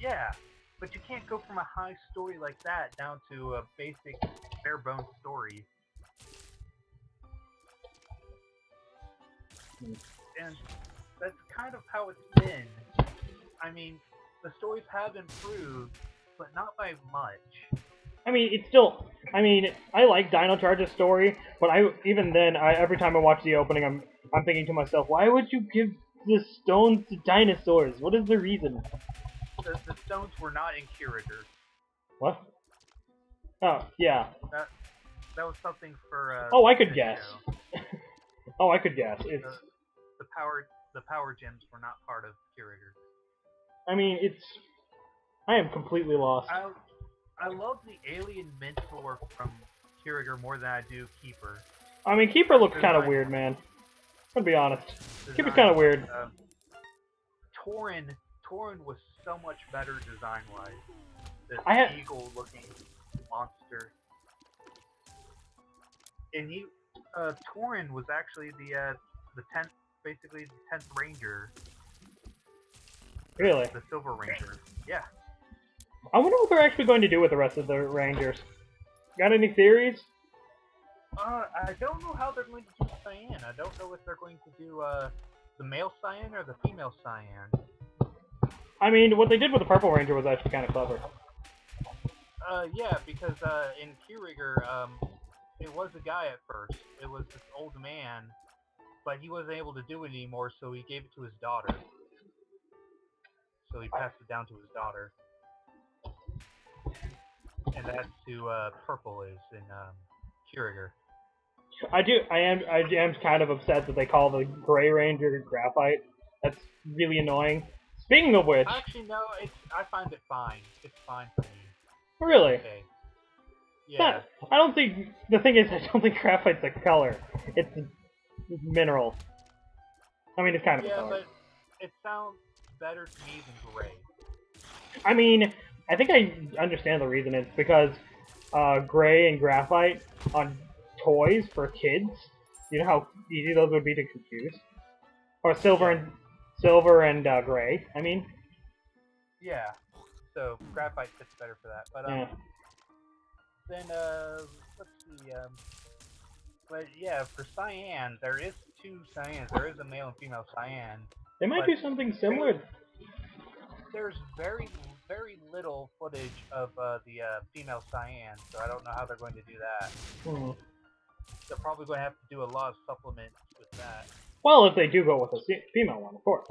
Yeah, but you can't go from a high story like that down to a basic, bare-bones story. And that's kind of how it's been. I mean, the stories have improved, but not by much. I mean, it's still. I mean, I like Dino Charge's story, but even then, every time I watch the opening, I'm thinking to myself, why would you give the stones to dinosaurs? What is the reason? The stones were not in Curator. What? Oh, yeah. That was something for. Oh, I could guess. Oh, I could guess. It's the power gems were not part of Curator. I mean, I am completely lost. I love the alien mentor from Curator more than I do Keeper. I mean, Keeper looks kind of weird, man. I'm gonna be honest. Keeper's kind of weird. Tauren was so much better design-wise. This eagle-looking monster. And Tauren was actually the 10th, basically the 10th Ranger. Really? The Silver Ranger. Yeah. I wonder what they're actually going to do with the rest of the Rangers. Got any theories? I don't know how they're going to do Cyan. I don't know if they're going to do the male Cyan or the female Cyan. I mean, what they did with the Purple Ranger was actually kind of clever. Yeah, because in Q-Rigger, it was a guy at first. It was this old man, but he wasn't able to do it anymore, so he gave it to his daughter. So he passed it down to his daughter. And that's who Purple is in Q-Rigger. I am kind of upset that they call the Gray Ranger Graphite. That's really annoying. Speaking of which... Actually, no, I find it fine. It's fine for me. Really? Okay. Yeah. I don't think... The thing is, I don't think graphite's a color. It's a mineral. I mean, it's kind of a color. Yeah, but it sounds better to me than gray. I mean, I think I understand the reason. It's because gray and graphite on toys for kids, you know how easy those would be to confuse? Or silver and gray, I mean. Yeah. So graphite fits better for that. But then let's see. But yeah, for Cyan, there is two Cyans. There is a male and female Cyan. They might do something similar. There's very little footage of the female Cyan, so I don't know how they're going to do that. They're probably going to have to do a lot of supplements with that. Well, if they do go with a female one, of course.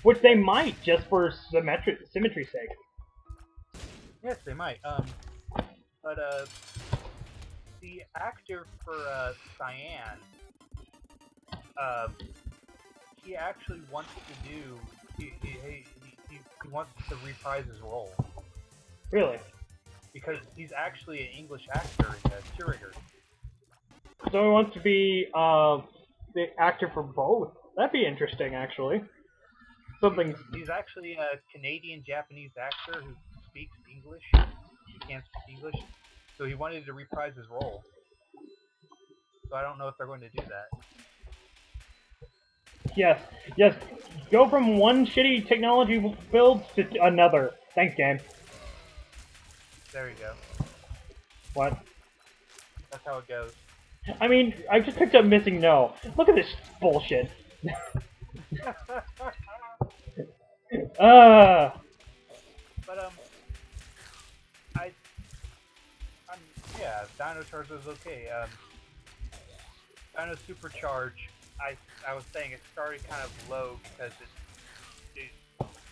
Which they might, just for symmetry's sake. Yes, they might. But the actor for Cyan, he actually wants to do. He wants to reprise his role. Really? Because he's actually an English actor in Q-Rigger. So he wants to be the actor for both. That'd be interesting, actually. something. He's actually a Canadian-Japanese actor who speaks English. He can't speak English, so he wanted to reprise his role. So I don't know if they're going to do that. Yes, yes. Go from one shitty technology build to another. Thanks, game. There you go. What? That's how it goes. I mean, I just picked up missing no. Look at this bullshit. Uh But I'm yeah, Dino Charge was okay. Dino Supercharge, I was saying it started kind of low because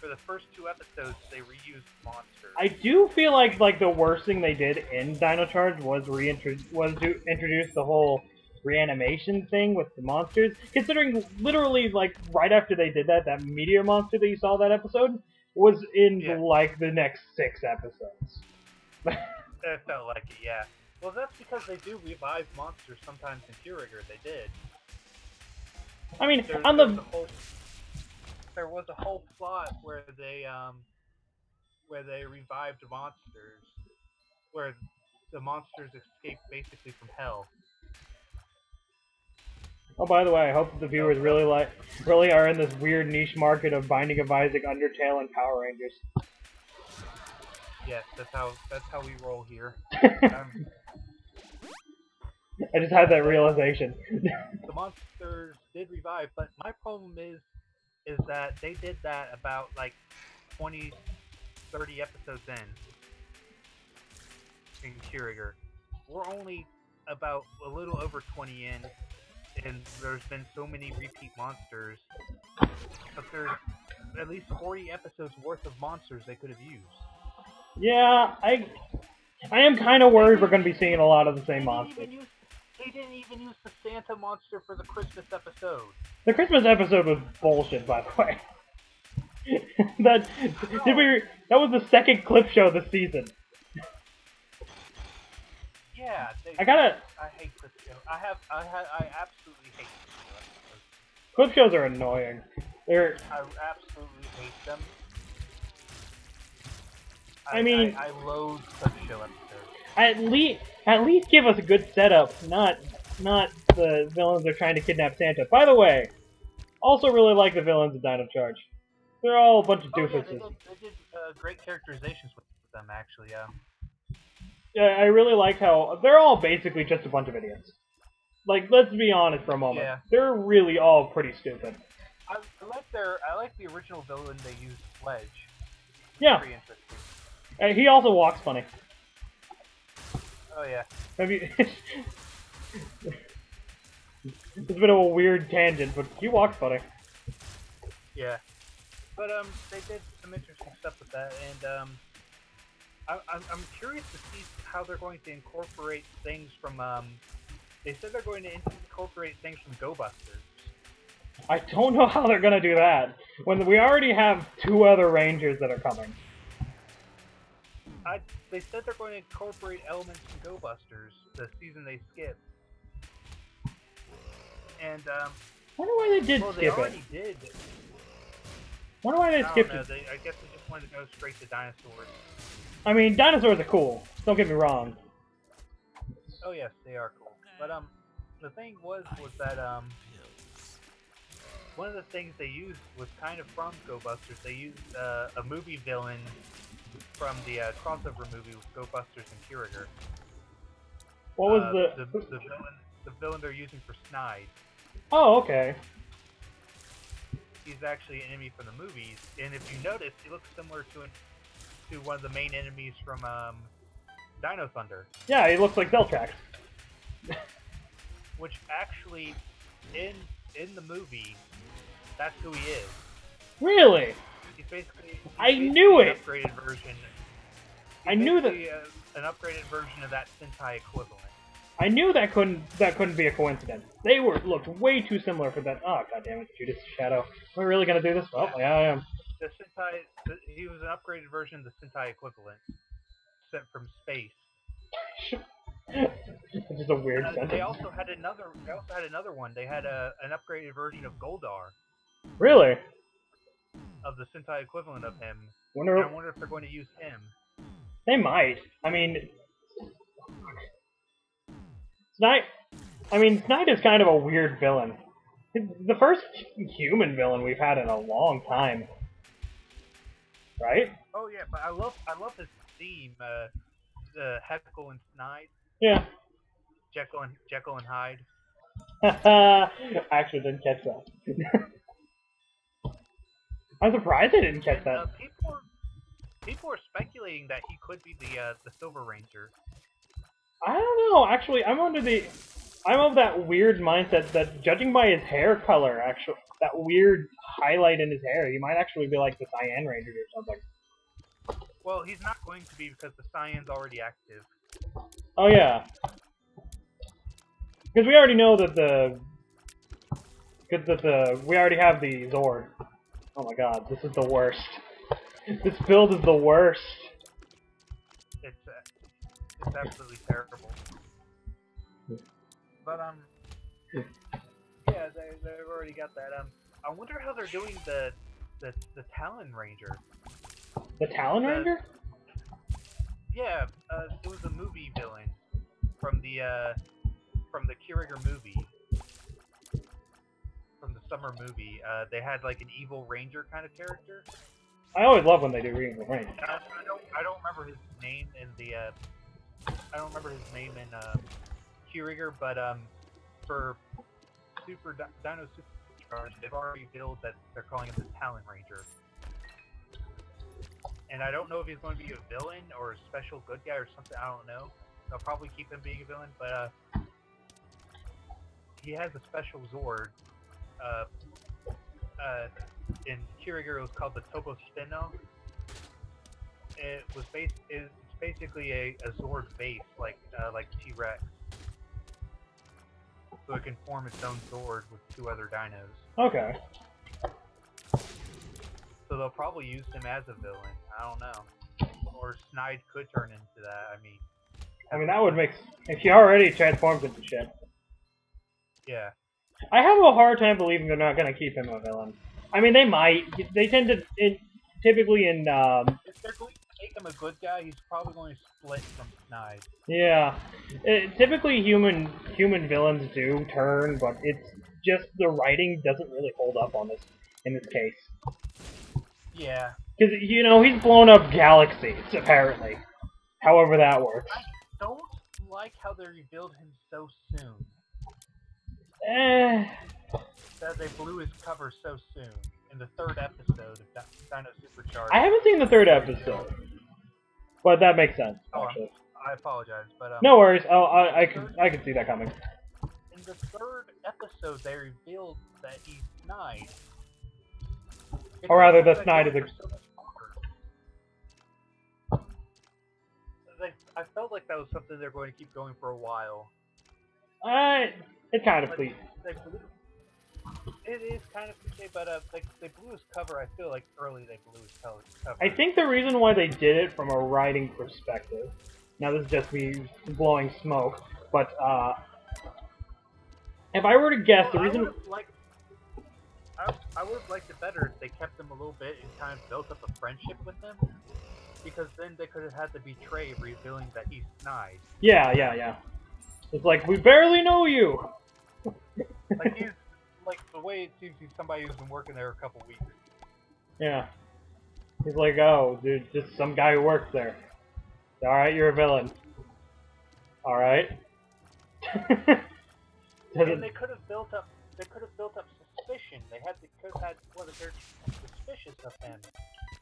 for the first 2 episodes they reused monsters. I do feel like the worst thing they did in Dino Charge was to introduce the whole reanimation thing with the monsters. Considering literally like right after they did that, that meteor monster that you saw that episode was in like the next 6 episodes. It felt like it, yeah. Well, that's because they do revive monsters sometimes in Kiriger. They did. I mean, there was a whole plot where they revived monsters, where the monsters escaped basically from hell. Oh, by the way, I hope the viewers really are in this weird niche market of Binding of Isaac, Undertale, and Power Rangers. Yes, that's how we roll here. I just had that realization. The monsters did revive, but my problem is that they did that about like 20, 30 episodes in Kiriger. We're only about a little over 20 in, and there's been so many repeat monsters. But there's at least 40 episodes worth of monsters they could have used. Yeah, I am kind of worried we're going to be seeing a lot of the same monsters. They didn't even use the Santa monster for the Christmas episode. The Christmas episode was bullshit, by the way. that was the second clip show this season. Yeah, I hate clip shows. I absolutely hate clip shows. Clip shows are annoying. I absolutely hate them. I loathe clip show episodes. At least give us a good setup, not the villains are trying to kidnap Santa. By the way, also really like the villains of Dino Charge. They're all a bunch of doofuses. Yeah, they did great characterizations with them, actually. Yeah, I really like how they're all basically just a bunch of idiots. Like, let's be honest for a moment. Yeah. They're really all pretty stupid. I like the original villain they used, Sledge. Yeah. Pretty interesting. He also walks funny. Oh yeah. Have you? It's a bit of a weird tangent, but he walks funny. Yeah. But they did some interesting stuff with that, and I'm curious to see how they're going to incorporate things from They said they're going to incorporate things from Go Busters. I don't know how they're gonna do that when we already have 2 other Rangers that are coming. They said they're going to incorporate elements from Go Busters, the season they skipped. And I wonder why they did skip they already it. did. Wonder why they skipped it. I guess they just wanted to go straight to dinosaurs. I mean, dinosaurs are cool. Don't get me wrong. Oh yes, they are cool. But the thing was that one of the things they used was kind of from Go Busters. They used a movie villain from the crossover movie with Go Busters and Kiriger. What was the villain they're using for Snide? Oh, okay. He's actually an enemy from the movies, and if you notice, he looks similar to one of the main enemies from Dino Thunder. Yeah, he looks like Zeltrax. Which actually, in the movie, that's who he is. Really? He's basically I knew it. An upgraded version. I knew that. An upgraded version of that Sentai equivalent. I knew that couldn't be a coincidence. They looked way too similar for that. Oh, goddammit, Judas Shadow. Am I really gonna do this? Well, yeah, I am. The Sentai, he was an upgraded version of the Sentai equivalent, sent from space. It's just a weird sentence. They also had another one. They had an upgraded version of Goldar. Really? of the Sentai equivalent of him. Wonder, And I wonder if they're going to use him. they might. I mean, Snide is kind of a weird villain. It's the first human villain we've had in a long time. Right? Oh yeah, but I love his theme, the Heckle and Snide, Yeah. Jekyll and Hyde. I actually didn't catch that. I'm surprised I didn't catch And, that. people are speculating that he could be the Silver Ranger. I don't know. Actually, I'm of that weird mindset that judging by his hair color, actually, that weird highlight in his hair, he might actually be like the Cyan Ranger or something. Well, he's not going to be because the Cyan's already active. Oh yeah. Because we already know that we already have the Zord. Oh my god, this is the worst. This build is the worst. It's absolutely terrible. But yeah, they've already got that. I wonder how they're doing the Talon Ranger. The Talon Ranger? Yeah, it was a movie villain from the Kiriger movie. From the summer movie, they had like an evil ranger kind of character. I always love when they do Evil Ranger. I don't remember his name in the I don't remember his name in Kiriger, but for Dino Supercharged, they've already revealed that they're calling him the Talon Ranger. And I don't know if he's going to be a villain or a special good guy or something. I don't know. They'll probably keep him being a villain, but he has a special Zord. In Kiriger, it was called the Tobo Spino. It's basically a Zord base, like T-Rex. So it can form its own Zord with two other dinos. Okay. So they'll probably use him as a villain. I don't know. Or Snide could turn into that. I mean, that would make... If he already transforms into shit. Yeah. I have a hard time believing they're not going to keep him a villain. I mean, they might. They tend to... typically in... If they're going to make him a good guy, he's probably going to split from Snide. Yeah. Typically human villains do turn, but it's just the writing doesn't really hold up on this in this case. Yeah. Because, he's blown up galaxies, apparently. However that works. I don't like how they revealed him so soon. That they blew his cover so soon. In the third episode of Dino Supercharged. I haven't seen the third episode. But that makes sense, actually. I apologize, but no worries. I could see that coming. In the third episode, they revealed that he's Snide. Or rather, the Snide is a... I felt like that was something they're going to keep going for a while. It kind of please. It is kind of cliche, but they blew his cover. I feel like early they blew his cover. I think the reason why they did it from a writing perspective. Now this is just me blowing smoke, but if I were to guess, the reason I would have liked it better if they kept him a little bit and kind of built up a friendship with him, because then they could have had the betray revealing that he's Snide. Yeah. It's like, we barely know you. Like he's like the way it seems he's somebody who's been working there a couple weeks. Yeah. He's like, oh, dude, just some guy who works there. Alright, you're a villain. Alright. And they could have built up suspicion. They could have had one of their suspicious of him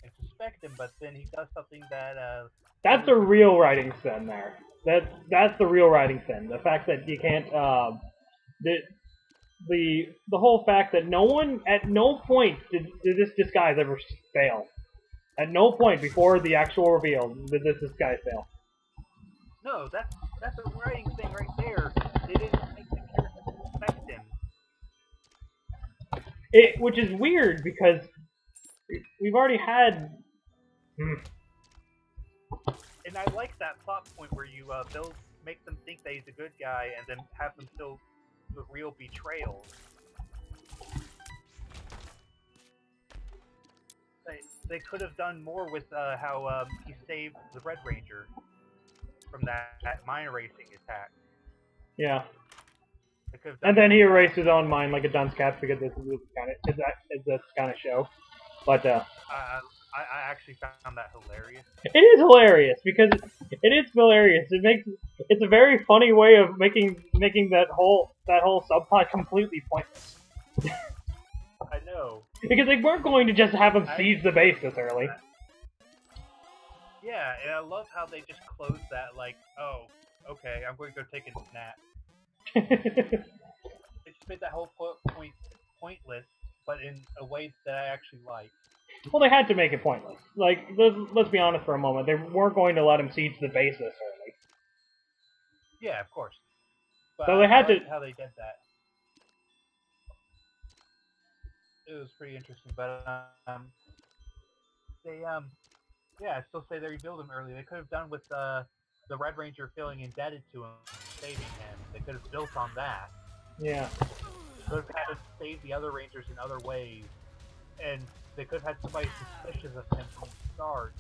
and suspect him, but then he does something that that's the real writing sin there. That's the real writing sin. The fact that you can't the whole fact that at no point did this disguise ever fail. At no point before the actual reveal did this disguise fail. No, that's a writing thing right there. They didn't make the character suspect him. Which is weird because we've already had. And I like that plot point where you make them think that he's a good guy, and then have them feel the real betrayal. they could have done more with how he saved the Red Ranger from that mine erasing attack. Yeah. They could have done And then more he with that. erased his own mind like a dunce cap because this is this kind of show. But I actually found that hilarious. it is hilarious because it is hilarious. It's a very funny way of making that whole subplot completely pointless. I know. Because they weren't going to just have him siege the base this early. Yeah, and I love how they just closed that like, oh, okay, I'm going to go take a nap. They just made that whole point pointless, but in a way that I actually like. Well, they had to make it pointless. Like, let's be honest for a moment. They weren't going to let him siege the base this early. Yeah, of course. But So they had I liked to. how they did that. It was pretty interesting, but they yeah, I still say they revealed him early. They could have done with the Red Ranger feeling indebted to him, saving him. They could have built on that. Yeah. They could have had him save the other Rangers in other ways, and they could have had somebody suspicious of him from the start.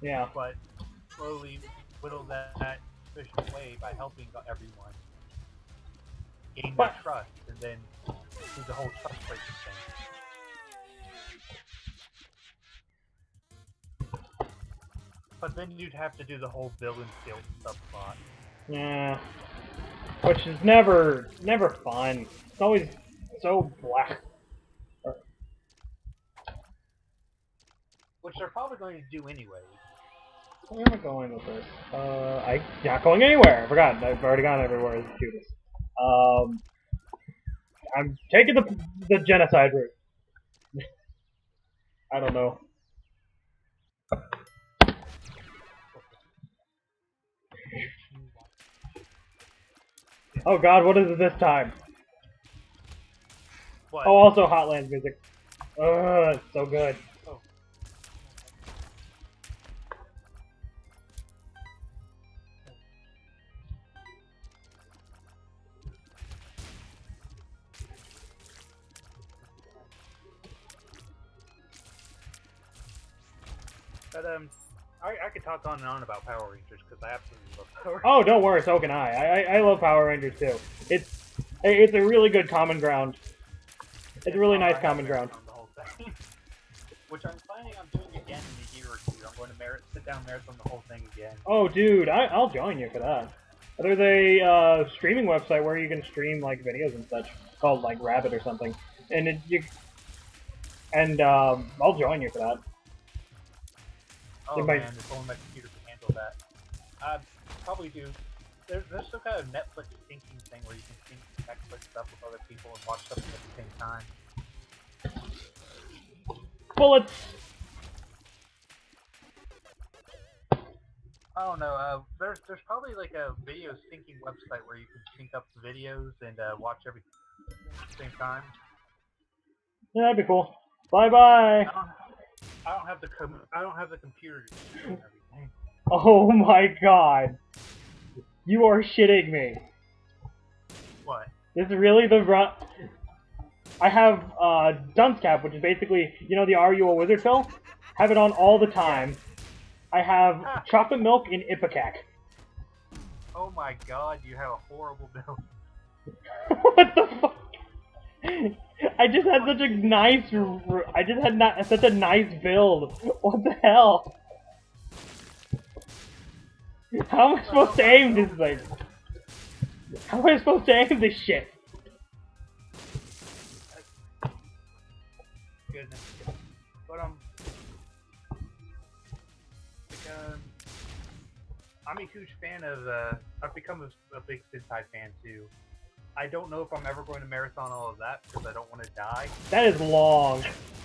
Yeah. But slowly whittle that suspicion away by helping everyone gain their trust, and then do the whole trust breaking thing. But then you'd have to do the whole villain guilt subplot. Yeah. Which is never fun. It's always so black. Which they're probably going to do anyway. Where am I going with this? I'm not going anywhere. I forgot. I've already gone everywhere as Judas. I'm taking the genocide route. I don't know. Oh God, what is it this time? What? Oh, also Hotlands music. Ugh, it's so good. Oh. But I could talk on and on about Power Rangers because I absolutely love Power Rangers. Oh, don't worry, so can I. I love Power Rangers too. It's a really good common ground. It's a really nice common ground. The whole thing. Which I'm planning on doing again in a year or two. I'm going to sit down marathon the whole thing again. Oh, dude, I'll join you for that. There's a streaming website where you can stream like videos and such called like Rabbit or something, and I'll join you for that. Oh man, if only my computer can handle that. I'd probably do. There's some kind of Netflix syncing thing where you can sync Netflix stuff with other people and watch something at the same time. Well, it's. I don't know. There's probably like a video syncing website where you can sync up the videos and watch everything at the same time. Yeah, that'd be cool. Bye bye. I don't have the computer to do everything. Oh my God. You are shitting me. What? This is really the run. I have Dunce Cap, which is basically, you know, the Are You a Wizard pill? Have it on all the time. I have chocolate milk in Ipecac. Oh my God, you have a horrible bill. What the fuck? I just had such a nice. I just had such a nice build. What the hell? How am I supposed to aim this thing? How am I supposed to aim this shit? Goodness. But I'm a huge fan of. I've become a big Sentai fan too. I don't know if I'm ever going to marathon all of that because I don't want to die. That is long.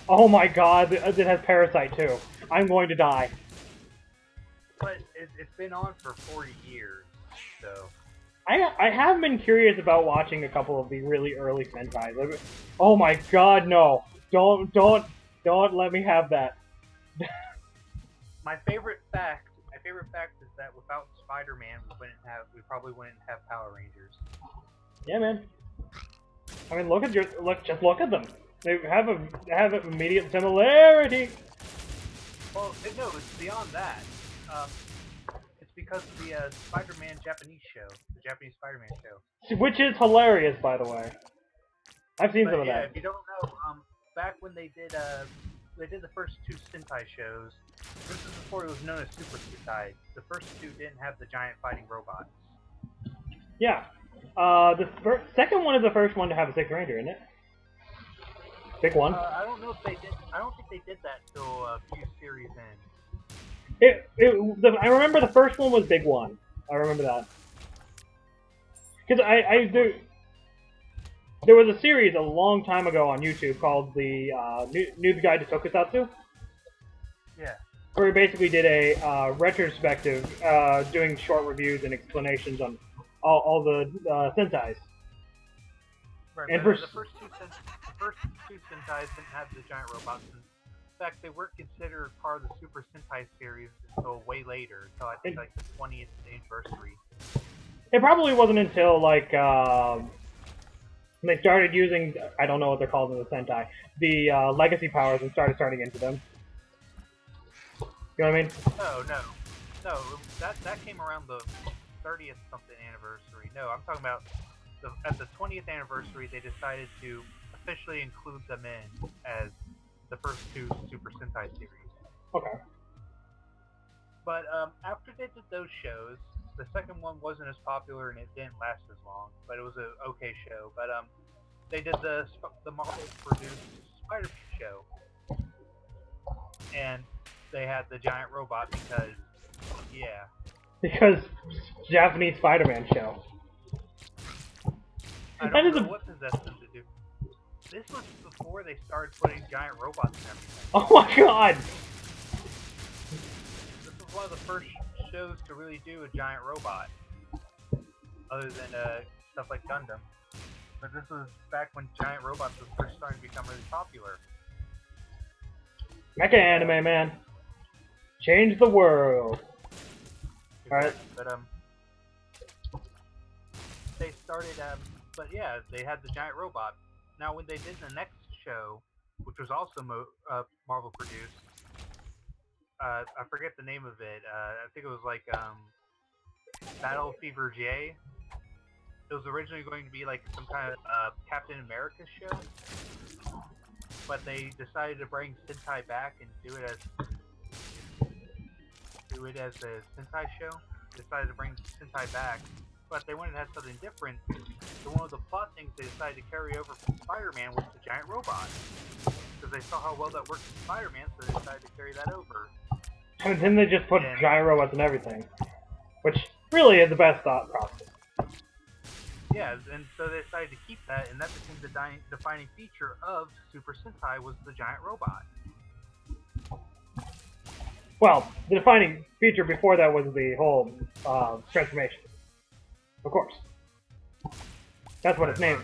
Oh my God, it has Parasite too. I'm going to die. But it's been on for 40 years, so. I have been curious about watching a couple of the really early Sentai. Oh my God, no! Don't let me have that. My favorite fact is that without Spider-Man, we probably wouldn't have Power Rangers. Yeah, man. I mean, just look at them. They have an immediate similarity. Well, no, it's beyond that. Um, it's because of the Spider-Man Japanese show, the Japanese Spider-Man show. Which is hilarious, by the way. I've seen some But of yeah, that. if you don't know, back when they did the first two Sentai shows. This is before it was known as Super Sentai. The first two didn't have the giant fighting robots. Yeah. The second one is the first one to have a Sixth Ranger, isn't it? Big one. I don't know if they did. I don't think they did that till a few series in. I remember the first one was Big One. I remember that. Because there was a series a long time ago on YouTube called the Noob's Guide to Tokusatsu. Yeah. Where we basically did a retrospective, doing short reviews and explanations on all the Sentais. Right, and but the first two Sentais didn't have the giant robots. In fact, they weren't considered part of the Super Sentai series until way later, until I think like the 20th anniversary. It probably wasn't until like they started using, I don't know what they're called in the Sentai, the legacy powers and started turning into them. You know what I mean? No. That came around the 30th something anniversary. No, I'm talking about at the 20th anniversary, they decided to officially include them in as the first two Super Sentai series. Okay. But after they did those shows, the second one wasn't as popular and it didn't last as long. But it was an okay show. But they did the Marvel-produced Spider-Man show, and they had the giant robot because, yeah. Because Japanese Spider-Man show. I don't know what possessed them to do. This was before they started putting giant robots and everything. Oh my god! This was one of the first shows to really do a giant robot. Other than stuff like Gundam. But this was back when giant robots was first starting to become really popular. Mecha anime, man. Change the world. Alright. But they started but yeah, they had the giant robot. Now when they did the next show, which was also Marvel produced, I forget the name of it. I think it was like Battle Fever J. It was originally going to be like some kind of Captain America show, but they decided to bring Sentai back and do it as a Sentai show. They decided to bring Sentai back, but they wanted to have something different. So one of the plot things they decided to carry over from Spider-Man was the giant robot, because they saw how well that worked in Spider-Man, so they decided to carry that over. And then they just put giant robots and everything, which really is the best thought process. Yeah, and so they decided to keep that, and that became the defining feature of Super Sentai was the giant robot. Well, the defining feature before that was the whole transformation. Of course. That's what it's named.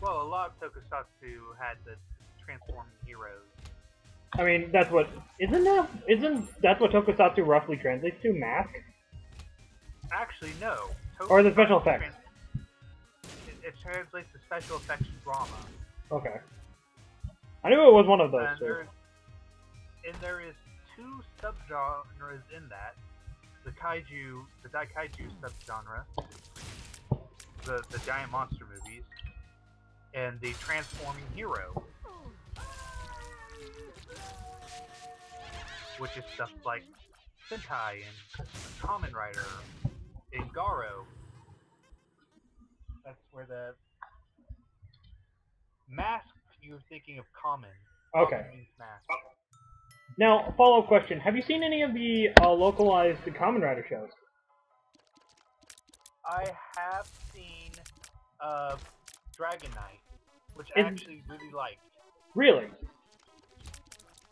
Well, a lot of Tokusatsu had the transforming heroes. I mean, that's what... Isn't that what Tokusatsu roughly translates to? Mask? Actually, no. Or the special effects? It translates to special effects drama. Okay. I knew it was one of those two. And there is two subgenres in that. The Daikaiju subgenre, the giant monster movies, and the transforming hero, which is stuff like Sentai and Kamen Rider and Garo. That's where the mask, you're thinking of common. Okay. Common means mask. Now, follow-up question. Have you seen any of the localized Kamen Rider shows? I have seen Dragon Knight, which I actually really liked. Really?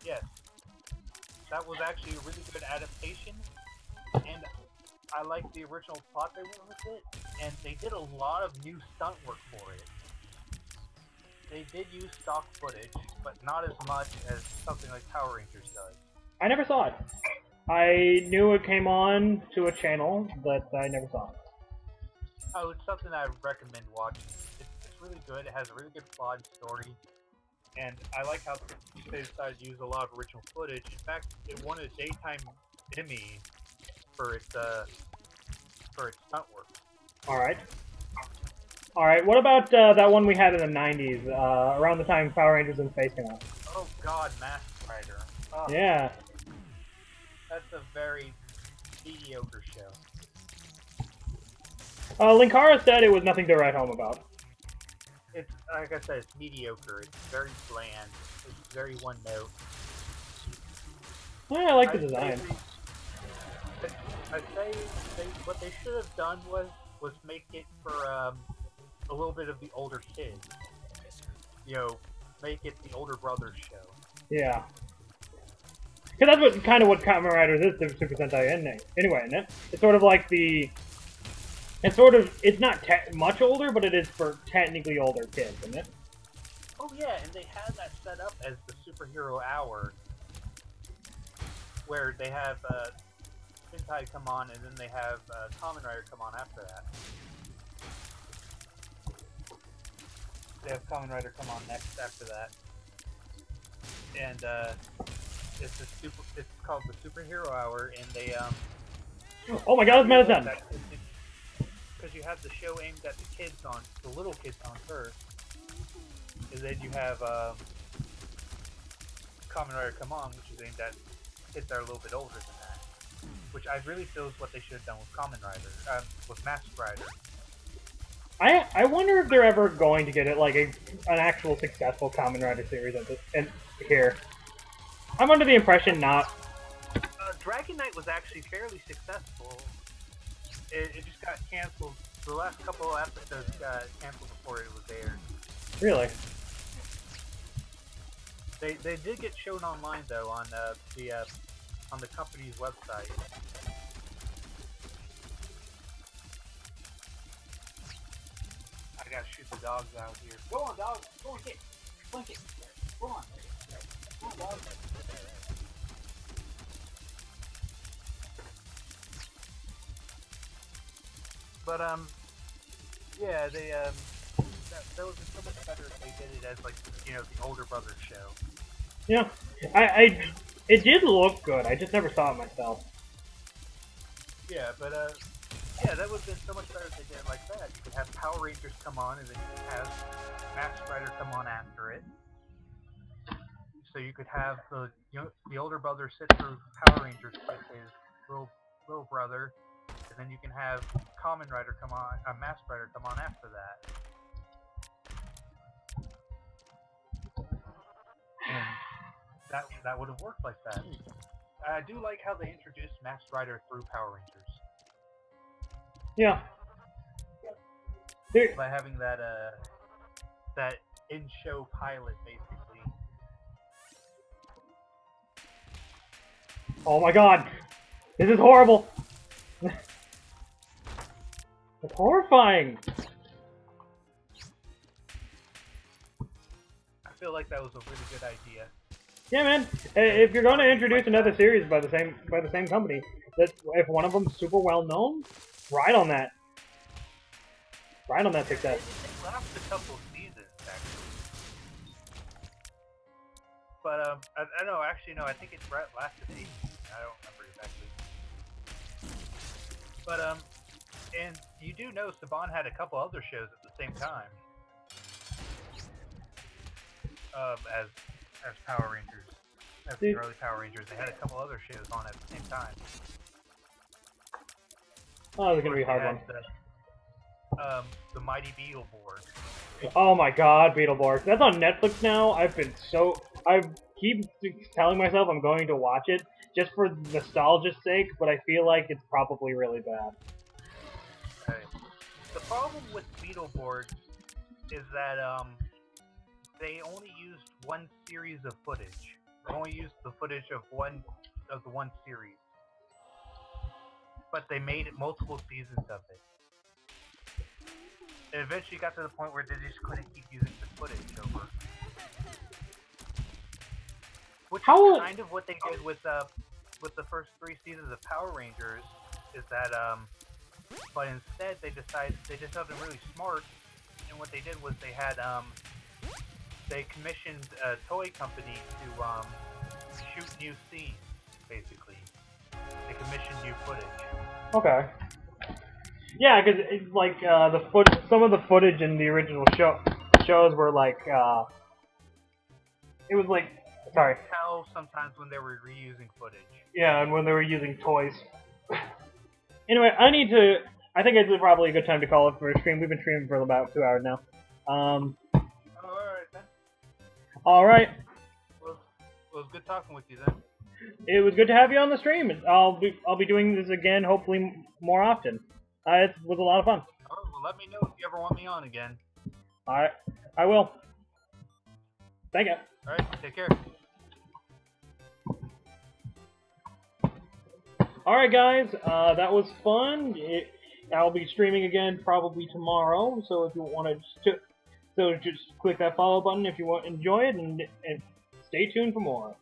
Yes. That was actually a really good adaptation, and I liked the original plot they went with it, and they did a lot of new stunt work for it. They did use stock footage, but not as much as something like Power Rangers does. I never saw it. I knew it came on to a channel, but I never saw it. Oh, it's something I would recommend watching. It's really good. It has a really good plot and story. and I like how they decided to use a lot of original footage. In fact, it won a daytime Emmy for its stunt work. All right. All right. What about that one we had in the '90s, around the time Power Rangers in Space came out? Oh God, Mask Rider. Oh, Yeah. that's a very mediocre show. Linkara said it was nothing to write home about. It's like I said, it's mediocre. It's very bland. It's very one note. Yeah, I like the design. I'd say what they should have done was make it for a little bit of the older kids. You know, make it the older brothers show. Yeah. Because that's what Kamen Riders is to Super Sentai anyway, isn't it? It's sort of like the... It's not much older, but it is for technically older kids, isn't it? Oh yeah, and they had that set up as the superhero hour, where they have Sentai come on, and then they have Kamen Rider come on after that. They have Kamen Rider come on next after that, and it's called the superhero hour, and they Oh my god, it's Medicine! Because you have the show aimed at the kids the little kids on first, and then you have Kamen Rider Come On, which is aimed at kids that are a little bit older than that. Which I really feel is what they should have done with Kamen Rider, with Mask Rider. I wonder if they're ever going to get it like an actual successful Kamen Rider series here. I'm under the impression not. Dragon Knight was actually fairly successful. It just got canceled. The last couple of episodes got canceled before it was aired. Really? They did get shown online though on the company's website. I gotta shoot the dogs out here. Go on, dogs. Go on, get. Blanket. Go on. Go on, dogs. But yeah, they that would be so much better if they did it as like the older brothers show. Yeah, it did look good. I just never saw it myself. Yeah, but yeah, that would have been so much better if they did it like that. You could have Power Rangers come on, and then you could have Mask Rider come on after it. So you could have the older brother sit through Power Rangers with his little brother, and then you can have Kamen Rider come on, Mask Rider come on after that. And that would have worked like that. I do like how they introduced Mask Rider through Power Rangers. Yeah. By having that in-show pilot, basically. Oh my god! This is horrible! It's horrifying! I feel like that was a really good idea. Yeah, man. If you're going to introduce another series by the same company, that if one of them's super well known, ride on that. Ride on that success. It lasted a couple of seasons, actually. But I don't know. Actually, no. I think it lasted 8 seasons. I don't remember exactly. But and you do know Saban had a couple other shows at the same time. As Power Rangers, as the early Power Rangers, they had a couple other shows on at the same time. Oh, this is gonna be a hard one. The Mighty Beetleborgs. Oh my god, Beetleborgs. That's on Netflix now. I keep telling myself I'm going to watch it just for nostalgia's sake, but I feel like it's probably really bad. Okay. The problem with Beetleborgs is that they only used one series of footage. They only used the footage of the one series. But they made multiple seasons of it. It eventually got to the point where they just couldn't keep using the footage over. Which is kind of what they did with the first 3 seasons of Power Rangers, is that but instead they decided something really smart, and what they did was they had they commissioned a toy company to shoot new scenes, basically. They commissioned new footage. Okay. Yeah, because it's like some of the footage in the original shows were like it was like sorry. You could tell sometimes when they were reusing footage. Yeah, and when they were using toys. Anyway, I think it's probably a good time to call it for a stream. We've been streaming for about 2 hours now. Alright then. Alright. Well, it was good talking with you then. It was good to have you on the stream. I'll be doing this again, hopefully more often. It was a lot of fun. Alright, well let me know if you ever want me on again. Alright, I will. Thank you. Alright, take care. Alright guys, that was fun. I'll be streaming again probably tomorrow, so if you want to, just click that follow button if you enjoy it, and stay tuned for more.